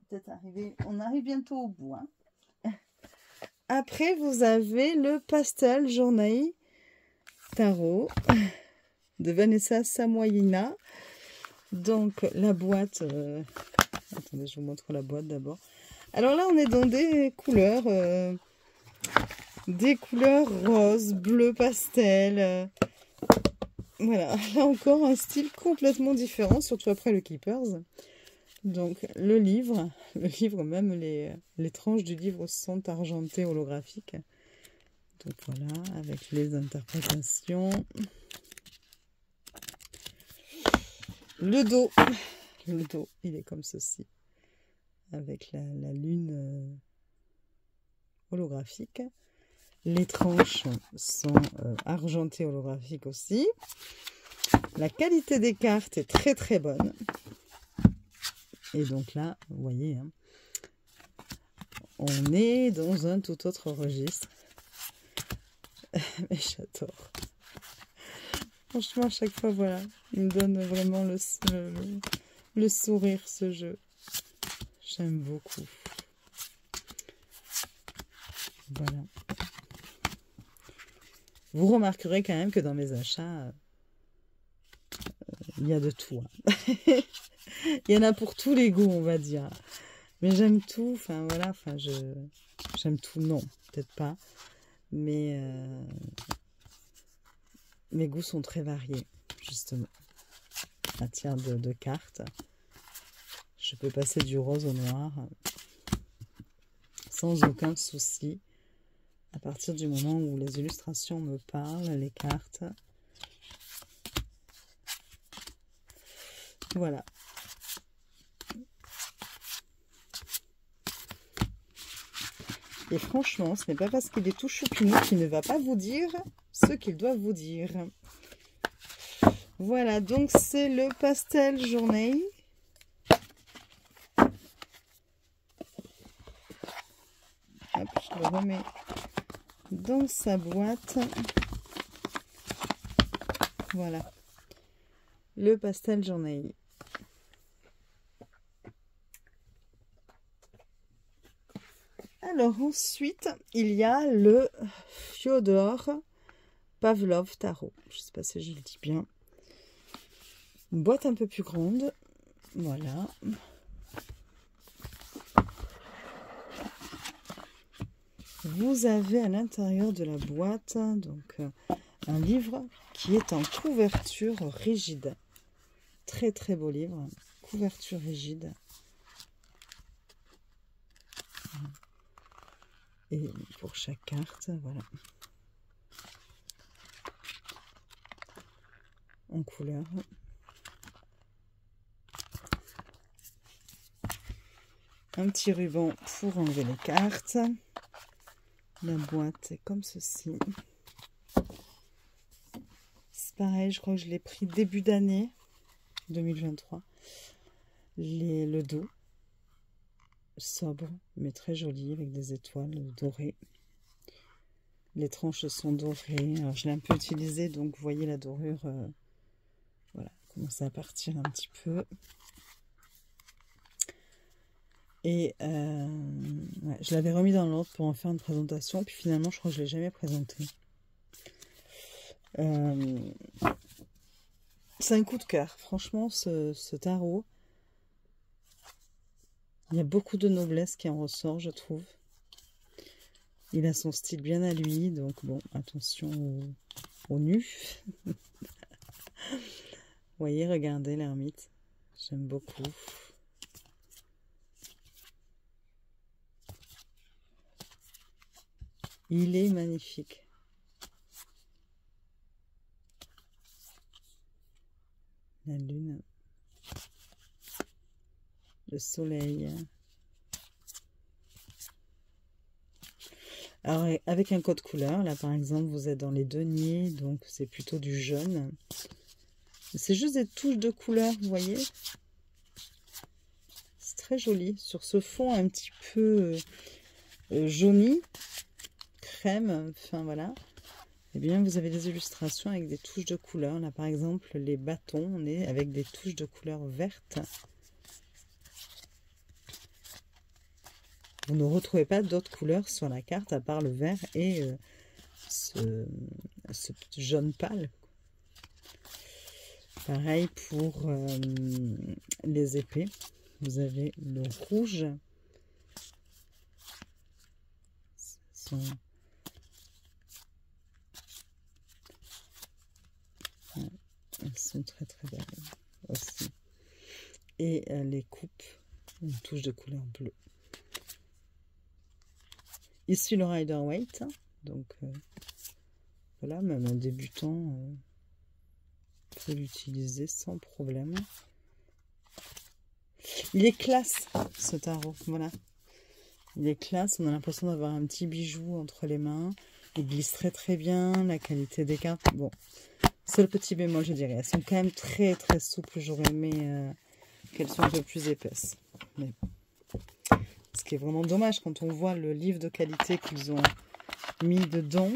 peut-être arriver, on arrive bientôt au bout. Hein. Après, vous avez le Pastel Journée Tarot de Vanessa Samoyina. Donc, la boîte... attendez, je vous montre la boîte d'abord. Alors là, on est dans des couleurs roses, bleu pastel. Voilà, là encore, un style complètement différent, surtout après le Keepers. Donc, le livre, même les tranches du livre sont argentées holographiques. Donc voilà, avec les interprétations. Le dos, il est comme ceci, avec la lune holographique. Les tranches sont argentées holographiques aussi. La qualité des cartes est très très bonne. Et donc là, vous voyez, hein, on est dans un tout autre registre. Mais j'adore. Franchement, à chaque fois, voilà, il me donne vraiment le sourire, ce jeu. J'aime beaucoup. Voilà. Vous remarquerez quand même que dans mes achats, il y a de tout. Hein. Il y en a pour tous les goûts, on va dire. Mais j'aime tout. Enfin, voilà. Enfin, j'aime tout. Non, peut-être pas. Mais mes goûts sont très variés, justement. En matière de cartes, je peux passer du rose au noir sans aucun souci. À partir du moment où les illustrations me parlent, les cartes. Voilà. Et franchement, ce n'est pas parce qu'il est tout choupinou qu'il ne va pas vous dire ce qu'il doit vous dire. Voilà, donc c'est le pastel journée. Hop, je le remets dans sa boîte. Voilà, le pastel journée. Alors ensuite, il y a le Fyodor Pavlov Tarot. Je ne sais pas si je le dis bien. Une boîte un peu plus grande. Voilà. Vous avez à l'intérieur de la boîte donc un livre qui est en couverture rigide. Très très beau livre. Couverture rigide. Et pour chaque carte, voilà. En couleur. Un petit ruban pour enlever les cartes. La boîte est comme ceci. C'est pareil, je crois que je l'ai pris début d'année 2023. Le dos. Sobre, mais très joli, avec des étoiles dorées. Les tranches sont dorées. Alors, je l'ai un peu utilisé, donc vous voyez la dorure. Voilà, commence à partir un petit peu. Et ouais, je l'avais remis dans l'ordre pour en faire une présentation. Puis finalement, je crois que je ne l'ai jamais présenté. C'est un coup de cœur. Franchement, ce tarot. Il y a beaucoup de noblesse qui en ressort, je trouve. Il a son style bien à lui, donc bon, attention au nu. Vous voyez, regardez l'ermite. J'aime beaucoup. Il est magnifique. La lune. Le soleil. Alors, avec un code couleur, là par exemple, vous êtes dans les deniers, donc c'est plutôt du jaune. C'est juste des touches de couleur, vous voyez. C'est très joli. Sur ce fond un petit peu jauni, crème, enfin voilà. Eh bien, vous avez des illustrations avec des touches de couleur. Là par exemple, les bâtons, on est avec des touches de couleur verte. Vous ne retrouvez pas d'autres couleurs sur la carte à part le vert et ce jaune pâle. Pareil pour les épées. Vous avez le rouge. Elles sont très très belles aussi. Et les coupes, une touche de couleur bleue. Ici le Rider-Waite, donc voilà, même un débutant peut l'utiliser sans problème. Il est classe ce tarot, voilà. Il est classe, on a l'impression d'avoir un petit bijou entre les mains. Il glisse très très bien, la qualité des cartes, bon, c'est le petit bémol je dirais. Elles sont quand même très très souples, j'aurais aimé qu'elles soient un peu plus épaisses. Mais ce qui est vraiment dommage quand on voit le livre de qualité qu'ils ont mis dedans.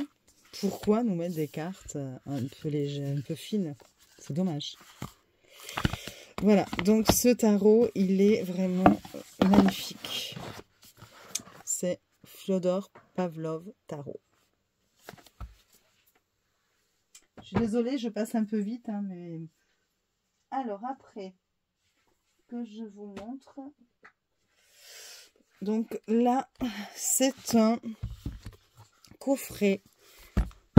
Pourquoi nous mettre des cartes un peu légères, un peu fines? C'est dommage. Voilà, donc ce tarot, il est vraiment magnifique. C'est Fyodor Pavlov Tarot. Je suis désolée, je passe un peu vite, hein, mais... Alors, après que je vous montre... Donc là, c'est un coffret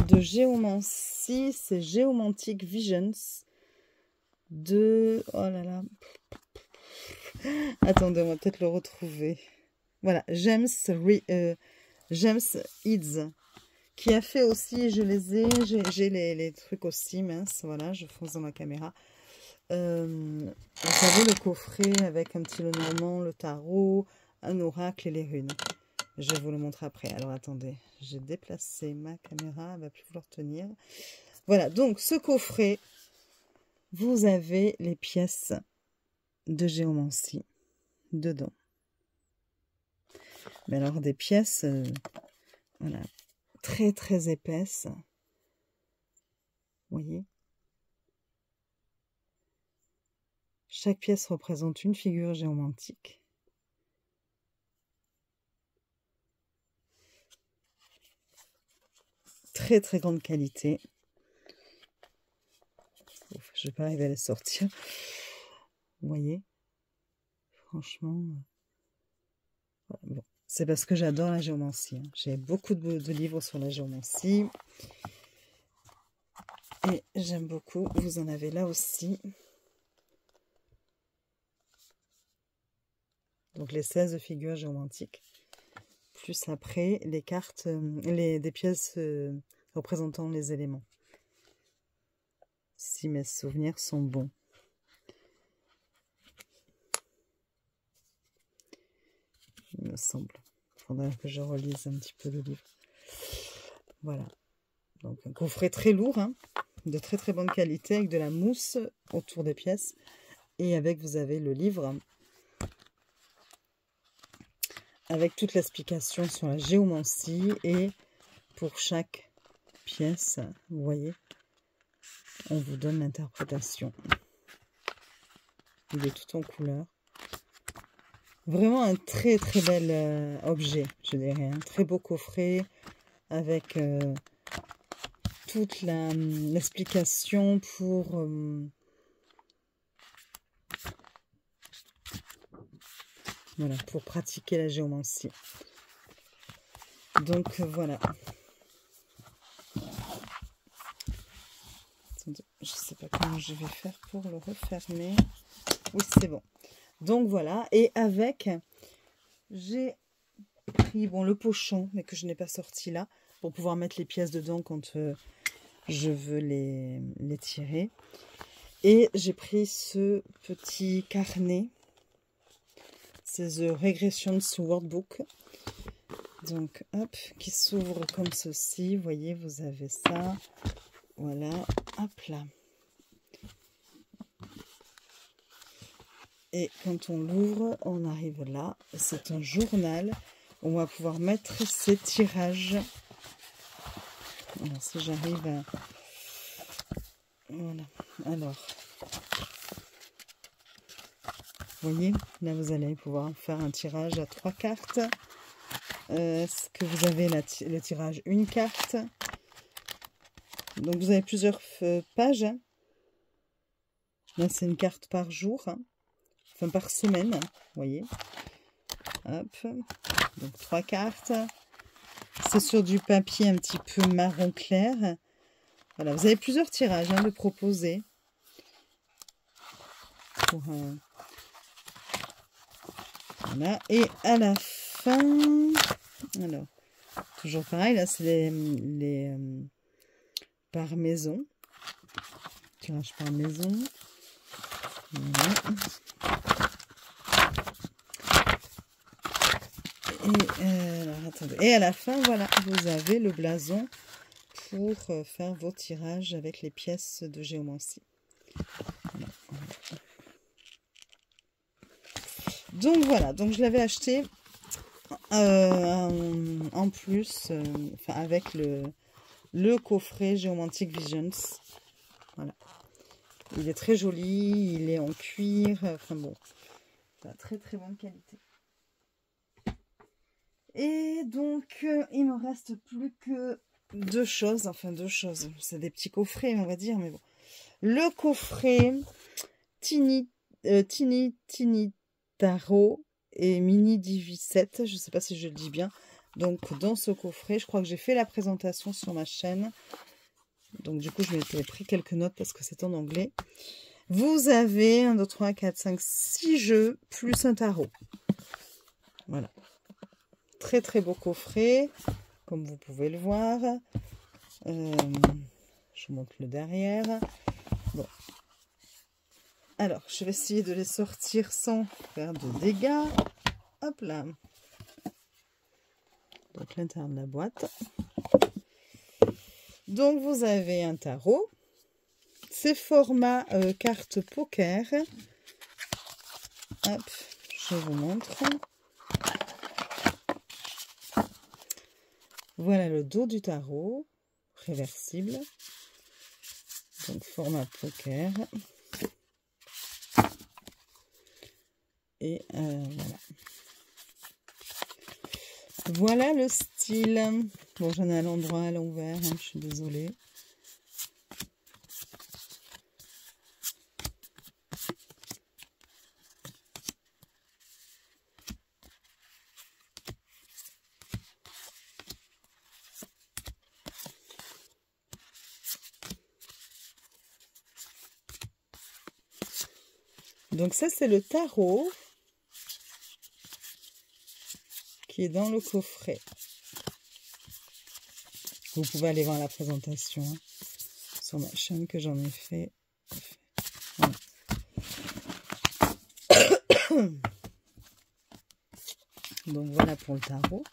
de géomancie. C'est Geomantic Visions de... Oh là là. Attendez, on va peut-être le retrouver. Voilà, James Eads, qui a fait aussi, je les ai, j'ai les trucs aussi, mince, voilà, je fonce dans la caméra. Vous savez, le coffret avec un petit Lenormand, le tarot, un oracle et les runes. Je vais vous le montrer après. Alors, attendez, j'ai déplacé ma caméra, elle ne va plus vouloir tenir. Voilà, donc, ce coffret, vous avez les pièces de géomancie dedans. Mais alors, des pièces, voilà, très, très épaisses. Vous voyez? Chaque pièce représente une figure géomantique. Très, très grande qualité. Ouf, je ne vais pas arriver à les sortir. Vous voyez? Franchement... Voilà, bon. C'est parce que j'adore la géomancie. Hein. J'ai beaucoup de livres sur la géomancie. Et j'aime beaucoup. Vous en avez là aussi. Donc les 16 figures géomantiques. Plus après les cartes, des pièces représentant les éléments. Si mes souvenirs sont bons. Il me semble. Il faudrait que je relise un petit peu le livre. Voilà. Donc un coffret très lourd, hein, de très très bonne qualité, avec de la mousse autour des pièces. Et avec, vous avez le livre, avec toute l'explication sur la géomancie. Et pour chaque pièce, vous voyez, on vous donne l'interprétation. Il est tout en couleur. Vraiment un très très bel objet, je dirais. Un très beau coffret avec toute l'explication pour voilà, pour pratiquer la géomancie. Donc voilà. Attendez, je ne sais pas comment je vais faire pour le refermer. Oui, c'est bon. Donc voilà, et avec, j'ai pris bon, le pochon, mais que je n'ai pas sorti là, pour pouvoir mettre les pièces dedans quand je veux les tirer. Et j'ai pris ce petit carnet, c'est The Regressions Workbook. Donc hop, qui s'ouvre comme ceci, vous voyez, vous avez ça, voilà, hop là. Et quand on l'ouvre, on arrive là. C'est un journal. On va pouvoir mettre ces tirages. Alors, si j'arrive à... Voilà. Alors, vous voyez, là, vous allez pouvoir faire un tirage à 3 cartes. Est-ce que vous avez le tirage une carte? Donc, vous avez plusieurs pages. Là, c'est une carte par jour. Enfin, par semaine, vous voyez. Hop. Donc, 3 cartes. C'est sur du papier un petit peu marron clair. Voilà, vous avez plusieurs tirages de proposer. Pour, voilà. Et à la fin... Alors, toujours pareil, là, c'est les par maison. Tirage par maison. Voilà. Alors, attendez. Et à la fin, voilà, vous avez le blason pour faire vos tirages avec les pièces de géomancie. Voilà. Donc voilà, donc je l'avais acheté en plus, enfin avec le coffret Geomantic Visions. Voilà. Il est très joli, il est en cuir, enfin bon, très très bonne qualité. Et donc, il me reste plus que deux choses. Enfin, deux choses. C'est des petits coffrets, on va dire, mais bon. Le coffret Tiny Tarot et Mini Divi 7. Je ne sais pas si je le dis bien. Donc, dans ce coffret, je crois que j'ai fait la présentation sur ma chaîne. Donc, du coup, je m'étais pris quelques notes parce que c'est en anglais. Vous avez 1, 2, 3, 4, 5, 6 jeux plus un tarot. Voilà. Très, très beau coffret, comme vous pouvez le voir. Je vous montre le derrière. Bon. Alors, je vais essayer de les sortir sans faire de dégâts. Hop là. Donc, l'intérieur de la boîte. Donc, vous avez un tarot. C'est format carte poker. Hop, je vous montre. Voilà le dos du tarot, réversible. Donc, format poker. Et voilà. Voilà le style. Bon, j'en ai à l'endroit, à l'envers, hein, je suis désolée. Donc ça, c'est le tarot qui est dans le coffret. Vous pouvez aller voir la présentation sur ma chaîne que j'en ai fait. Voilà. Donc voilà pour le tarot.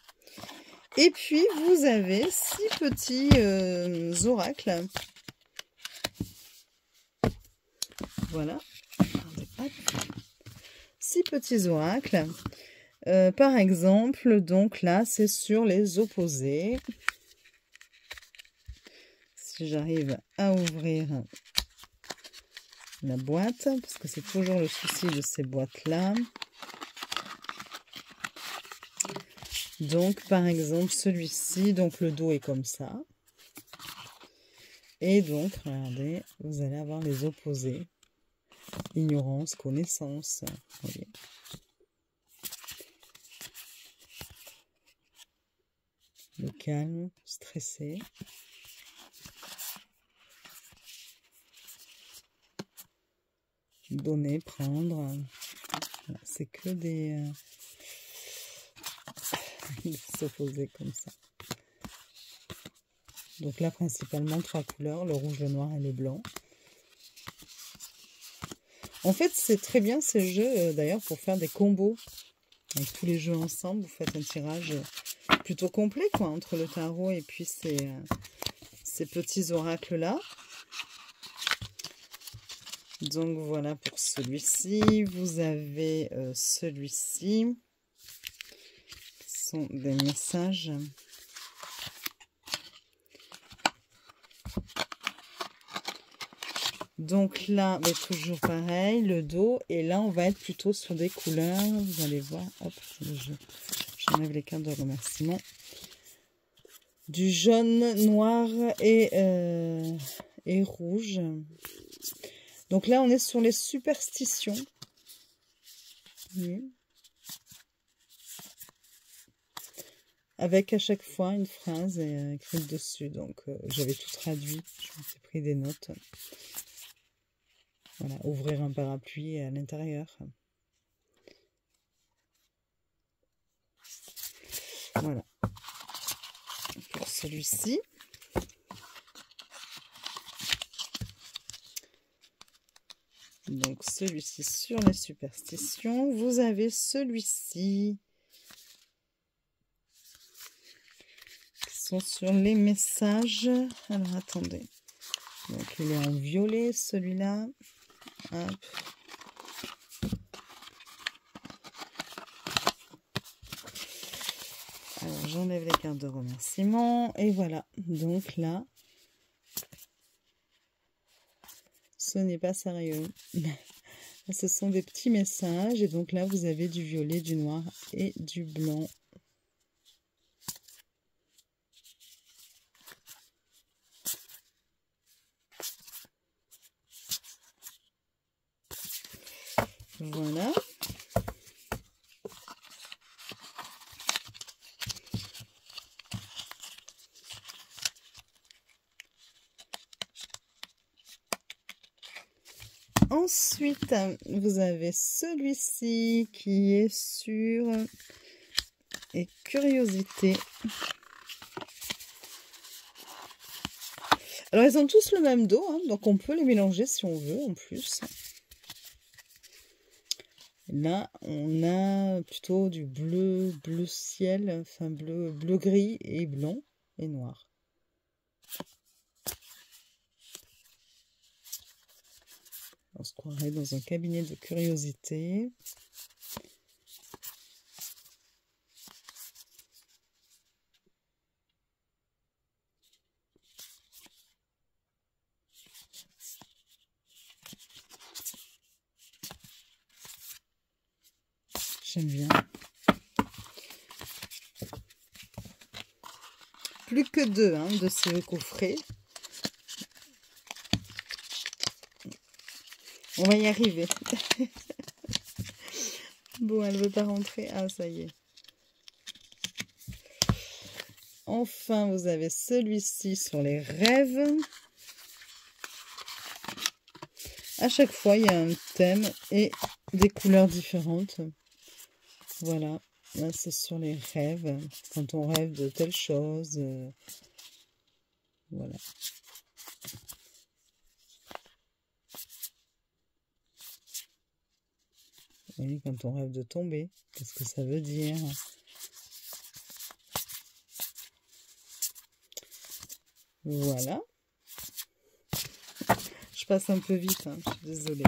Et puis vous avez 6 petits oracles. Voilà. 6 petits oracles. Par exemple, donc là, c'est sur les opposés. Si j'arrive à ouvrir la boîte, parce que c'est toujours le souci de ces boîtes-là. Donc, par exemple, celui-ci, donc le dos est comme ça. Et donc, regardez, vous allez avoir les opposés. Ignorance, connaissance, vous voyez. Le calme, stressé. Donner, prendre. C'est que des opposés comme ça. Donc là, principalement, 3 couleurs, le rouge, le noir et le blanc. En fait, c'est très bien ces jeux, d'ailleurs, pour faire des combos. Avec tous les jeux ensemble, vous faites un tirage plutôt complet, quoi, entre le tarot et puis ces petits oracles-là. Donc, voilà pour celui-ci. Vous avez celui-ci. Ce sont des messages. Donc là, mais toujours pareil, le dos. Et là, on va être plutôt sur des couleurs. Vous allez voir. Hop, j'enlève les cartes de remerciement. Du jaune, noir et rouge. Donc là, on est sur les superstitions. Oui. Avec à chaque fois une phrase écrite dessus. Donc, j'avais tout traduit. Je me suis pris des notes. Voilà, ouvrir un parapluie à l'intérieur. Voilà. Pour celui-ci. Donc, celui-ci sur les superstitions. Vous avez celui-ci. Qui sont sur les messages. Alors, attendez. Donc, il est en violet, celui-là. Hop. Alors, j'enlève les cartes de remerciement. Et voilà. Donc là, ce n'est pas sérieux. Ce sont des petits messages. Et donc là, vous avez du violet, du noir et du blanc. Voilà. Ensuite, vous avez celui-ci qui est sur et curiosité. Alors, ils ont tous le même dos, hein, donc on peut les mélanger si on veut en plus. Là, on a plutôt du bleu ciel, enfin bleu gris et blanc et noir. On se croirait dans un cabinet de curiosité. J'aime bien. Plus que deux hein, de ce coffret. On va y arriver. Bon, elle ne veut pas rentrer. Ah, ça y est. Enfin, vous avez celui-ci sur les rêves. À chaque fois, il y a un thème et des couleurs différentes. Voilà. Là, c'est sur les rêves. Quand on rêve de telle chose. Voilà. Oui, quand on rêve de tomber, qu'est-ce que ça veut dire? Voilà. Je passe un peu vite, hein, je suis désolée.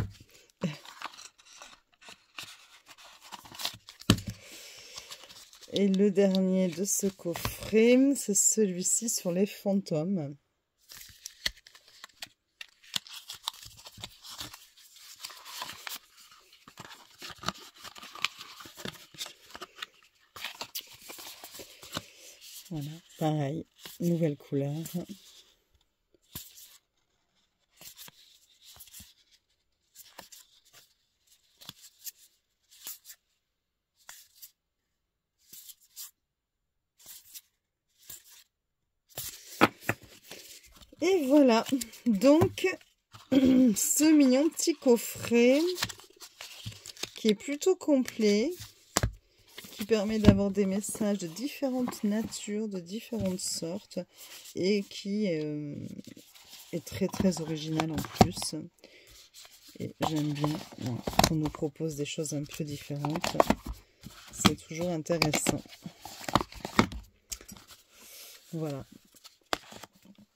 Et le dernier de ce coffret, c'est celui-ci sur les fantômes. Voilà, pareil, nouvelle couleur. Et voilà, donc ce mignon petit coffret qui est plutôt complet, qui permet d'avoir des messages de différentes natures, de différentes sortes, et qui est très très original en plus. Et j'aime bien qu'on nous propose des choses un peu différentes, c'est toujours intéressant. Voilà.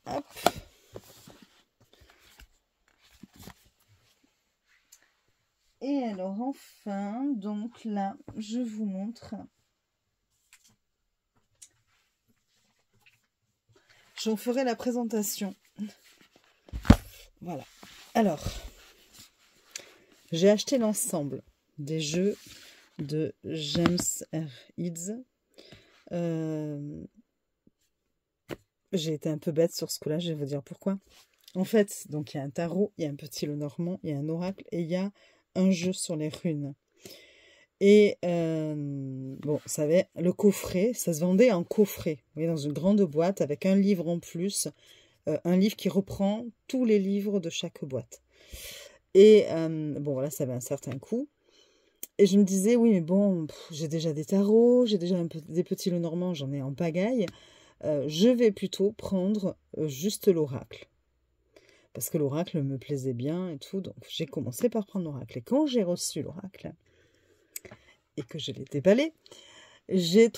Hop. Et alors enfin, donc là, je vous montre. J'en ferai la présentation. Voilà. Alors, j'ai acheté l'ensemble des jeux de James R. Eads. J'ai été un peu bête sur ce coup-là, je vais vous dire pourquoi. En fait, donc il y a un tarot, il y a un petit Lenormand, il y a un oracle et il y a un jeu sur les runes. Et bon, vous savez, le coffret, ça se vendait en coffret, vous voyez, dans une grande boîte avec un livre en plus, un livre qui reprend tous les livres de chaque boîte. Et bon, voilà, ça avait un certain coût. Et je me disais, oui, mais bon, j'ai déjà des tarots, j'ai déjà des petits Lenormand, j'en ai en pagaille. Je vais plutôt prendre juste l'oracle. Parce que l'oracle me plaisait bien et tout. Donc, j'ai commencé par prendre l'oracle. Et quand j'ai reçu l'oracle et que je l'ai déballé, je l'ai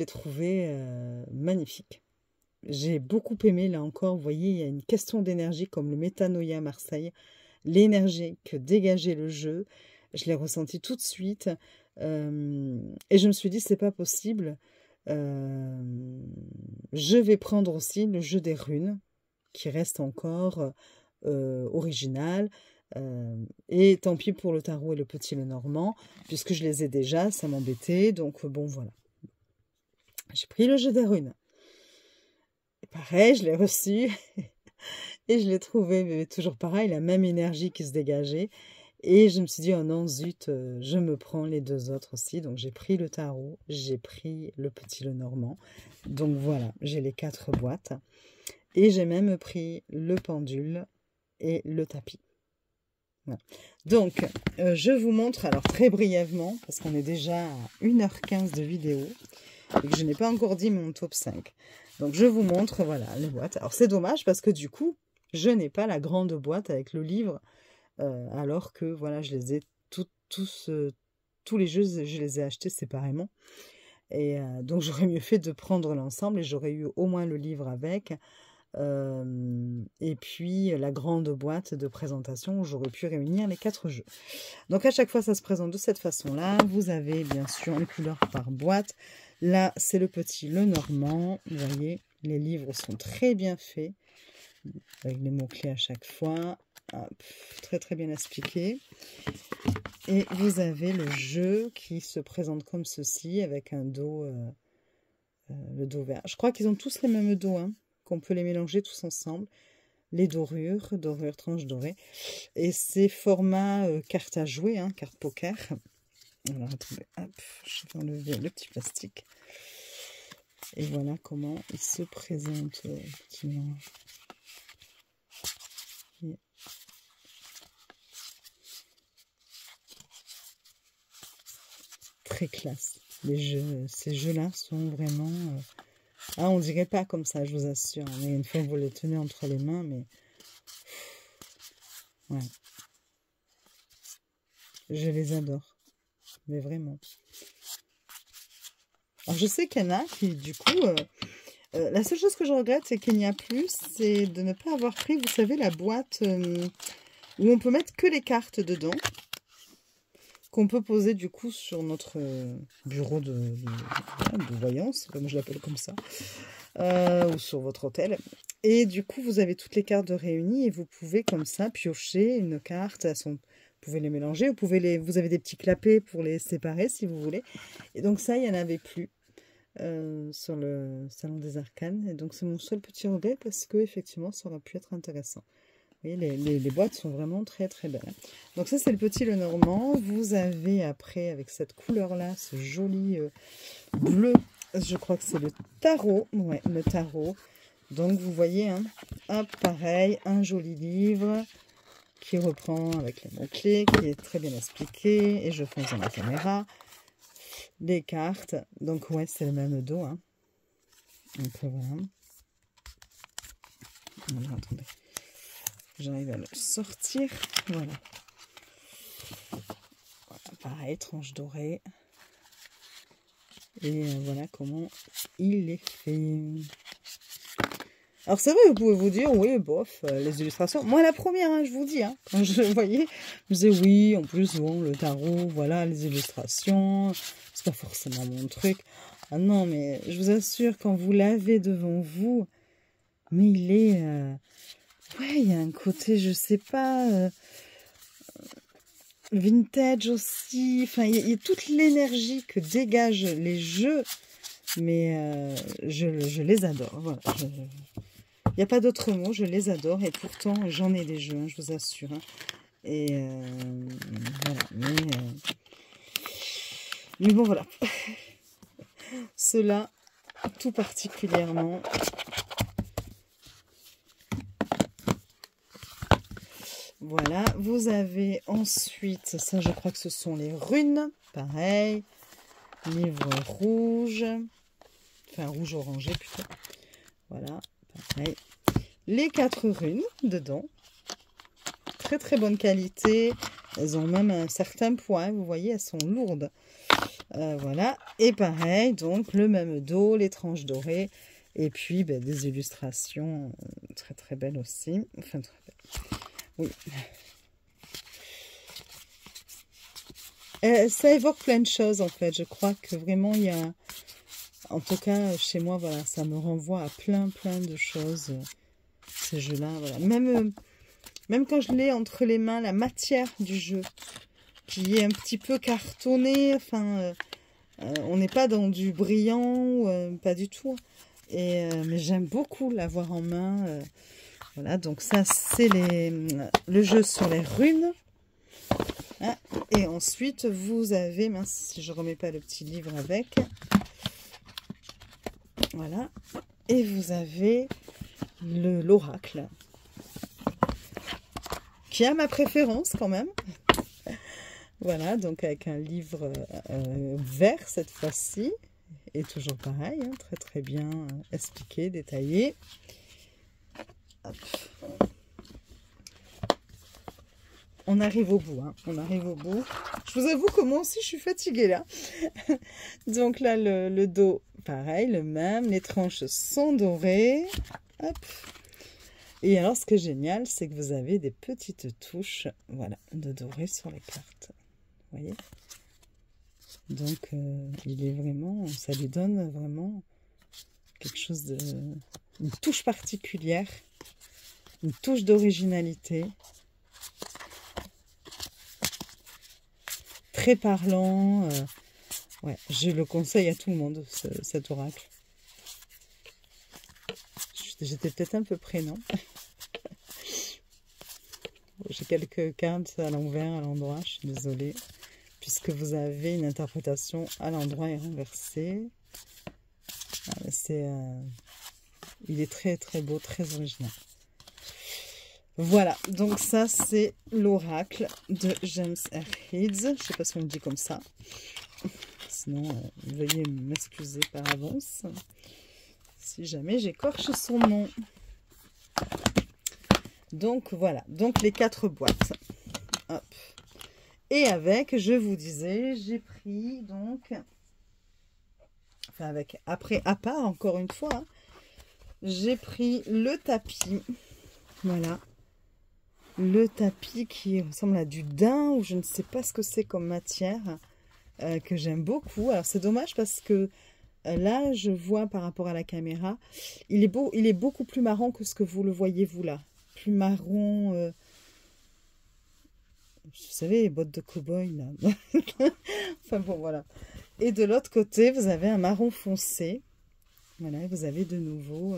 trouvé magnifique. J'ai beaucoup aimé, là encore, vous voyez, il y a une question d'énergie comme le Métanoïa Marseille. L'énergie que dégageait le jeu, je l'ai ressenti tout de suite. Et je me suis dit, c'est pas possible. Je vais prendre aussi le jeu des runes, qui reste encore original. Et tant pis pour le tarot et le petit Lenormand, puisque je les ai déjà, ça m'embêtait. Donc bon, voilà. J'ai pris le jeu des runes. Et pareil, je l'ai reçu. Et je l'ai trouvé, mais toujours pareil, la même énergie qui se dégageait. Et je me suis dit, oh non, zut, je me prends les deux autres aussi. Donc j'ai pris le tarot, j'ai pris le petit Lenormand. Donc voilà, j'ai les 4 boîtes. Et j'ai même pris le pendule et le tapis. Voilà. Donc, je vous montre, alors très brièvement, parce qu'on est déjà à 1h15 de vidéo, et que je n'ai pas encore dit mon top 5. Donc, je vous montre, voilà, les boîtes. Alors, c'est dommage, parce que du coup, je n'ai pas la grande boîte avec le livre, alors que, voilà, je les ai tous les jeux, je les ai achetés séparément. Et donc, j'aurais mieux fait de prendre l'ensemble, et j'aurais eu au moins le livre avec... et puis la grande boîte de présentation où j'aurais pu réunir les 4 jeux. Donc à chaque fois ça se présente de cette façon-là. Vous avez bien sûr une couleur par boîte. Là c'est le petit Lenormand. Vous voyez, les livres sont très bien faits avec les mots-clés à chaque fois. Hop, très très bien expliqué. Et vous avez le jeu qui se présente comme ceci avec un dos, le dos vert. Je crois qu'ils ont tous les mêmes dos, hein, qu'on peut les mélanger tous ensemble. Les dorures, tranches dorées. Et c'est format carte à jouer, hein, carte poker. Alors attendez, hop, je vais enlever le petit plastique. Et voilà comment il se présente. Très classe. Ces jeux-là sont vraiment... Ah, on dirait pas comme ça, je vous assure. Mais une fois que vous les tenez entre les mains, mais... Ouais. Je les adore. Mais vraiment. Alors, je sais qu'il y en a qui, du coup... la seule chose que je regrette, c'est qu'il n'y a plus, c'est de ne pas avoir pris, vous savez, la boîte où on peut mettre que les cartes dedans. Qu'on peut poser du coup sur notre bureau de voyance, comme je l'appelle comme ça, ou sur votre hôtel. Et du coup, vous avez toutes les cartes de réunies et vous pouvez comme ça piocher une carte. Vous pouvez les mélanger, vous avez des petits clapets pour les séparer si vous voulez. Et donc ça, il n'y en avait plus sur le Salon des Arcanes. Et donc c'est mon seul petit regret parce que effectivement, ça aurait pu être intéressant. Oui, les boîtes sont vraiment très très belles. Donc ça c'est le petit Lenormand. Vous avez après avec cette couleur là, ce joli bleu. Je crois que c'est le tarot. Ouais, le tarot. Donc vous voyez, hein, hop, pareil, un joli livre qui reprend avec les mots-clés, qui est très bien expliqué. Et je fonce dans la caméra. Les cartes. Donc ouais, c'est le même dos. Hein. Donc voilà. Alors, attendez. J'arrive à le sortir. Voilà. Voilà. Pareil, tranche dorée. Et voilà comment il est fait. Alors c'est vrai, vous pouvez vous dire, oui, bof, les illustrations. Moi, la première, hein, je vous dis, hein, quand je voyais, je me disais, oui, en plus, bon, le tarot, voilà, les illustrations, c'est pas forcément mon truc. Ah non, mais je vous assure, quand vous l'avez devant vous, mais il est... ouais, il y a un côté, je sais pas, vintage aussi. Enfin, il y a toute l'énergie que dégagent les jeux, mais je les adore. Voilà. Il n'y a pas d'autre mot, je les adore. Et pourtant, j'en ai des jeux, hein, je vous assure. Hein. Et voilà. Mais bon, voilà. Ceux-là, tout particulièrement... Voilà, vous avez ensuite, ça je crois que ce sont les runes, pareil, livre rouge, enfin rouge orangé plutôt, voilà, pareil, les 4 runes dedans, très très bonne qualité, elles ont même un certain poids, vous voyez, elles sont lourdes, voilà, et pareil, donc le même dos, les tranches dorées, et puis ben, des illustrations très très belles aussi, enfin très belles. Oui. Ça évoque plein de choses en fait. Je crois que vraiment il y a... En tout cas, chez moi, voilà, ça me renvoie à plein de choses. Ces jeux-là, voilà. Même quand je l'ai entre les mains, la matière du jeu, qui est un petit peu cartonné. Enfin, on n'est pas dans du brillant, pas du tout. Mais j'aime beaucoup l'avoir en main. Voilà, donc ça, c'est le jeu sur les runes. Ah, et ensuite, vous avez, mince, si je ne remets pas le petit livre avec. Voilà. Et vous avez l'oracle, qui a ma préférence quand même. Voilà, donc avec un livre vert cette fois-ci. Et toujours pareil, hein, très très bien expliqué, détaillé. Hop. On arrive au bout, hein, on arrive au bout. Je vous avoue que moi aussi je suis fatiguée là. Donc là le dos, pareil, le même. Les tranches sont dorées. Hop. Et alors ce qui est génial, c'est que vous avez des petites touches, voilà, de doré sur les cartes. Vous voyez? Donc, il est vraiment, ça lui donne vraiment quelque chose de... une touche particulière, une touche d'originalité. Très parlant. Ouais, je le conseille à tout le monde, cet oracle. J'étais peut-être un peu près, non? J'ai quelques cartes à l'envers, à l'endroit, je suis désolée. Puisque vous avez une interprétation à l'endroit et renversée. Il est très très beau, très original. Voilà, donc ça c'est l'oracle de James R. Eads. Je ne sais pas si on le dit comme ça. Sinon, veuillez m'excuser par avance. Si jamais j'écorche son nom. Donc voilà, donc les 4 boîtes. Hop. Et avec, je vous disais, j'ai pris donc, enfin avec, après, à part encore une fois, hein, j'ai pris le tapis, voilà, le tapis qui ressemble à du daim, ou je ne sais pas ce que c'est comme matière, que j'aime beaucoup. Alors c'est dommage parce que là, je vois par rapport à la caméra, il est beaucoup plus marron que ce que vous le voyez vous là, plus marron... vous savez, les bottes de cow-boy, là. Enfin bon, voilà. Et de l'autre côté, vous avez un marron foncé. Voilà, vous avez de nouveau,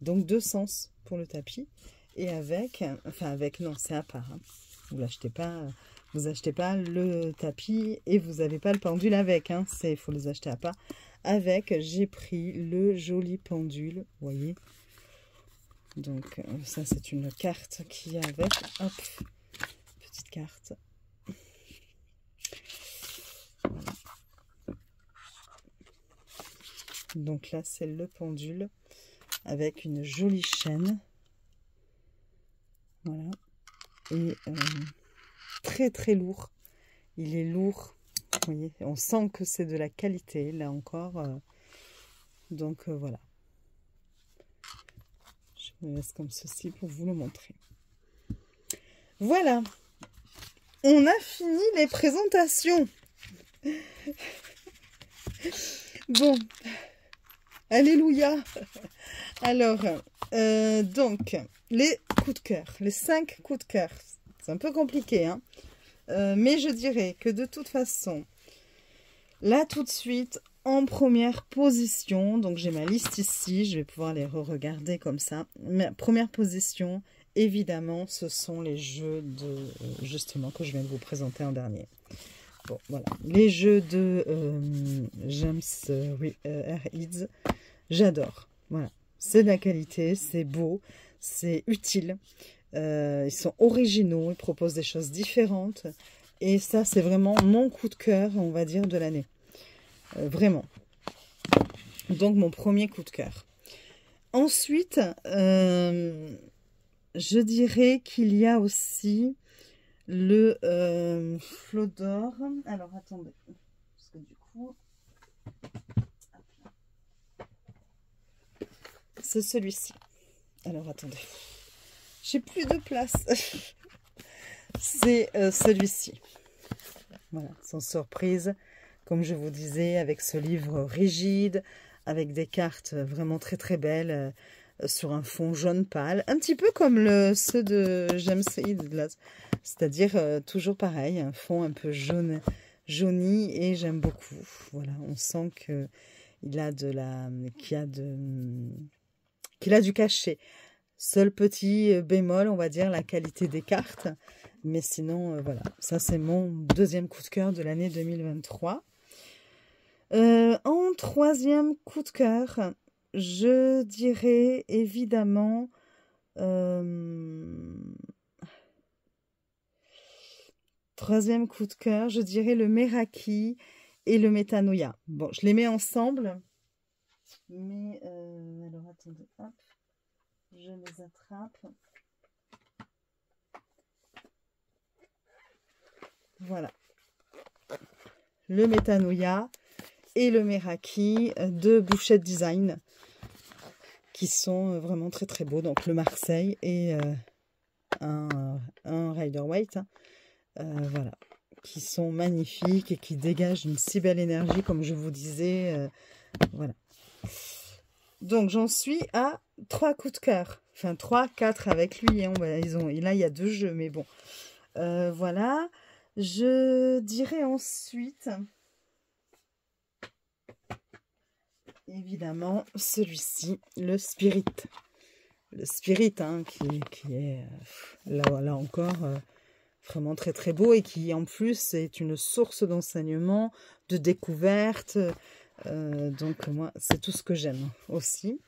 donc 2 sens pour le tapis. Et avec, enfin avec, non, c'est à part. Hein. Vous l'achetez pas, vous achetez pas le tapis et vous n'avez pas le pendule avec. Hein. Il faut les acheter à part. Avec, j'ai pris le joli pendule, vous voyez. Donc, ça, c'est une carte qui est avec, hop, petite carte. Voilà. Donc là, c'est le pendule avec une jolie chaîne. Voilà. Et très très lourd. Il est lourd. Vous voyez, on sent que c'est de la qualité, là encore. Donc voilà. Je me laisse comme ceci pour vous le montrer. Voilà. On a fini les présentations. Bon. Alléluia. Alors, donc, les coups de cœur. Les 5 coups de cœur. C'est un peu compliqué, hein. Mais je dirais que de toute façon, là tout de suite, en première position, donc j'ai ma liste ici, je vais pouvoir les re-regarder comme ça. Ma première position, évidemment, ce sont les jeux de, justement, que je viens de vous présenter en dernier. Bon, voilà, les jeux de James R. Eads, j'adore. Voilà, c'est de la qualité, c'est beau, c'est utile. Ils sont originaux, ils proposent des choses différentes. Et ça, c'est vraiment mon coup de cœur, on va dire, de l'année. Vraiment. Donc, mon premier coup de cœur. Ensuite, je dirais qu'il y a aussi le flot d'or. Alors, attendez. Parce que du coup... c'est celui-ci. Alors, attendez. J'ai plus de place. C'est celui-ci. Voilà, sans surprise. Comme je vous disais, avec ce livre rigide, avec des cartes vraiment très très belles, sur un fond jaune pâle. Un petit peu comme ceux de James Eads. C'est-à-dire toujours pareil, un fond un peu jaune, jauni, et j'aime beaucoup. Voilà, on sent qu'il a du cachet. Seul petit bémol, on va dire, la qualité des cartes. Mais sinon, voilà, ça c'est mon deuxième coup de cœur de l'année 2023. En troisième coup de cœur, je dirais évidemment troisième coup de cœur, je dirais le Meraki et le Metanoia. Bon, je les mets ensemble, mais alors attendez, hop, je les attrape. Voilà, le Metanoia et le Meraki de Bouchette Design, qui sont vraiment très très beaux. Donc le Marseille et un Rider-Waite, voilà, qui sont magnifiques et qui dégagent une si belle énergie, comme je vous disais, voilà. Donc j'en suis à 3 coups de cœur, enfin 3, 4 avec lui, hein. Là il y a 2 jeux, mais bon, voilà. Je dirais ensuite, évidemment, celui-ci, le Spirit. Le Spirit, hein, qui est là encore vraiment très très beau, et qui en plus est une source d'enseignement, de découverte. Donc moi, c'est tout ce que j'aime aussi.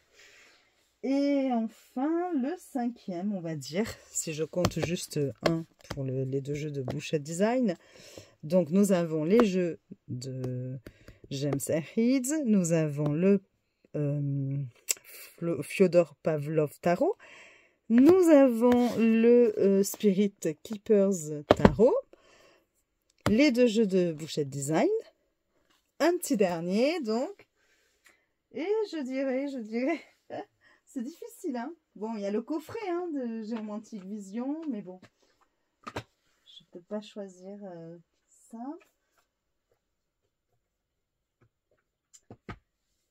Et enfin, le cinquième, on va dire, si je compte juste un pour les 2 jeux de Bouchette Design. Donc nous avons les jeux de James Airheads, nous avons le Fyodor Pavlov Tarot, nous avons le Spirit Keepers Tarot, les 2 jeux de Bouchette Design, un petit dernier donc, et je dirais, c'est difficile, hein. Bon, il y a le coffret, hein, de Geomantic Vision, mais bon, je ne peux pas choisir ça.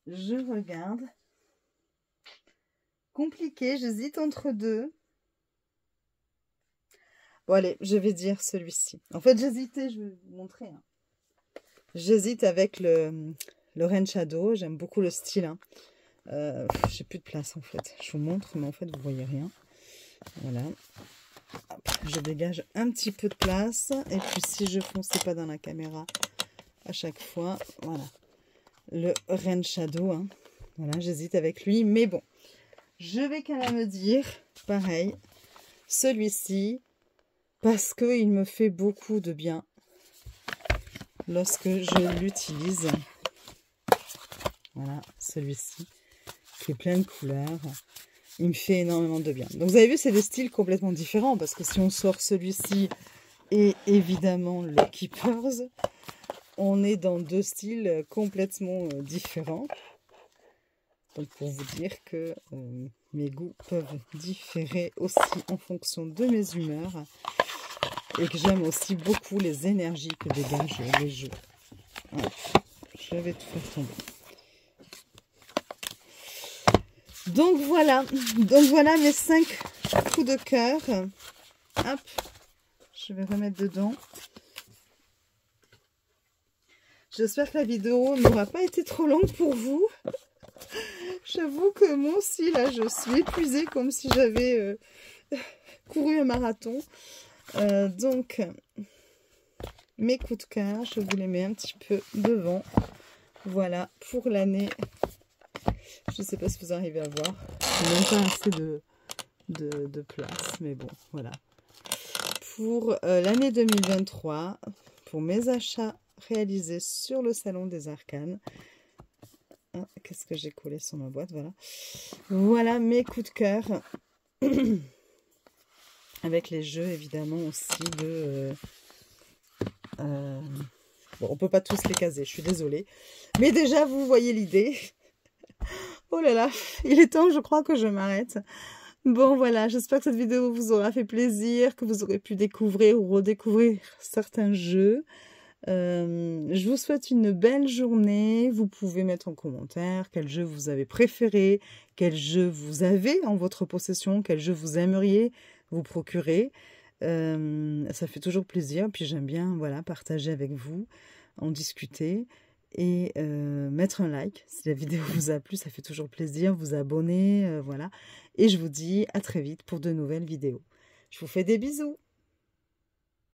Je regarde. Compliqué, j'hésite entre 2. Bon, allez, je vais dire celui-ci. En fait, j'hésitais, je vais vous montrer, hein. J'hésite avec le Rain Shadow, j'aime beaucoup le style, hein. J'ai plus de place en fait. Je vous montre, mais en fait, vous voyez rien. Voilà. Hop, je dégage un petit peu de place. Et puis, si je fonçais pas dans la caméra à chaque fois, voilà. Le Rain Shadow, hein. Voilà, j'hésite avec lui. Mais bon, je vais quand même dire, pareil, celui-ci, parce qu'il me fait beaucoup de bien lorsque je l'utilise. Voilà, celui-ci, qui est plein de couleurs. Il me fait énormément de bien. Donc vous avez vu, c'est des styles complètement différents, parce que si on sort celui-ci et évidemment le Keepers, on est dans 2 styles complètement différents. Donc pour vous dire que mes goûts peuvent différer aussi en fonction de mes humeurs, et que j'aime aussi beaucoup les énergies que dégagent les jeux. Voilà. Je vais tout faire tomber. Donc voilà mes 5 coups de cœur. Hop, je vais remettre dedans. J'espère que la vidéo n'aura pas été trop longue pour vous. J'avoue que moi aussi, là, je suis épuisée comme si j'avais couru un marathon. Donc, mes coups de cœur, je vous les mets un petit peu devant. Voilà, pour l'année. Je ne sais pas si vous arrivez à voir. Il n'y a même pas assez de place, mais bon, voilà. Pour l'année 2023, pour mes achats réalisés sur le Salon des Arcanes. Ah, qu'est-ce que j'ai collé sur ma boîte, voilà. Voilà mes coups de cœur. Avec les jeux, évidemment, aussi de... bon, on peut pas tous les caser, je suis désolée. Mais déjà, vous voyez l'idée. Oh là là, il est temps, je crois, que je m'arrête. Bon, voilà, j'espère que cette vidéo vous aura fait plaisir, que vous aurez pu découvrir ou redécouvrir certains jeux. Je vous souhaite une belle journée. Vous pouvez mettre en commentaire quel jeu vous avez préféré, quel jeu vous avez en votre possession, quel jeu vous aimeriez vous procurer. Ça fait toujours plaisir. Puis j'aime bien, voilà, partager avec vous, en discuter et mettre un like si la vidéo vous a plu. Ça fait toujours plaisir. Vous abonner, voilà. Et je vous dis à très vite pour de nouvelles vidéos. Je vous fais des bisous.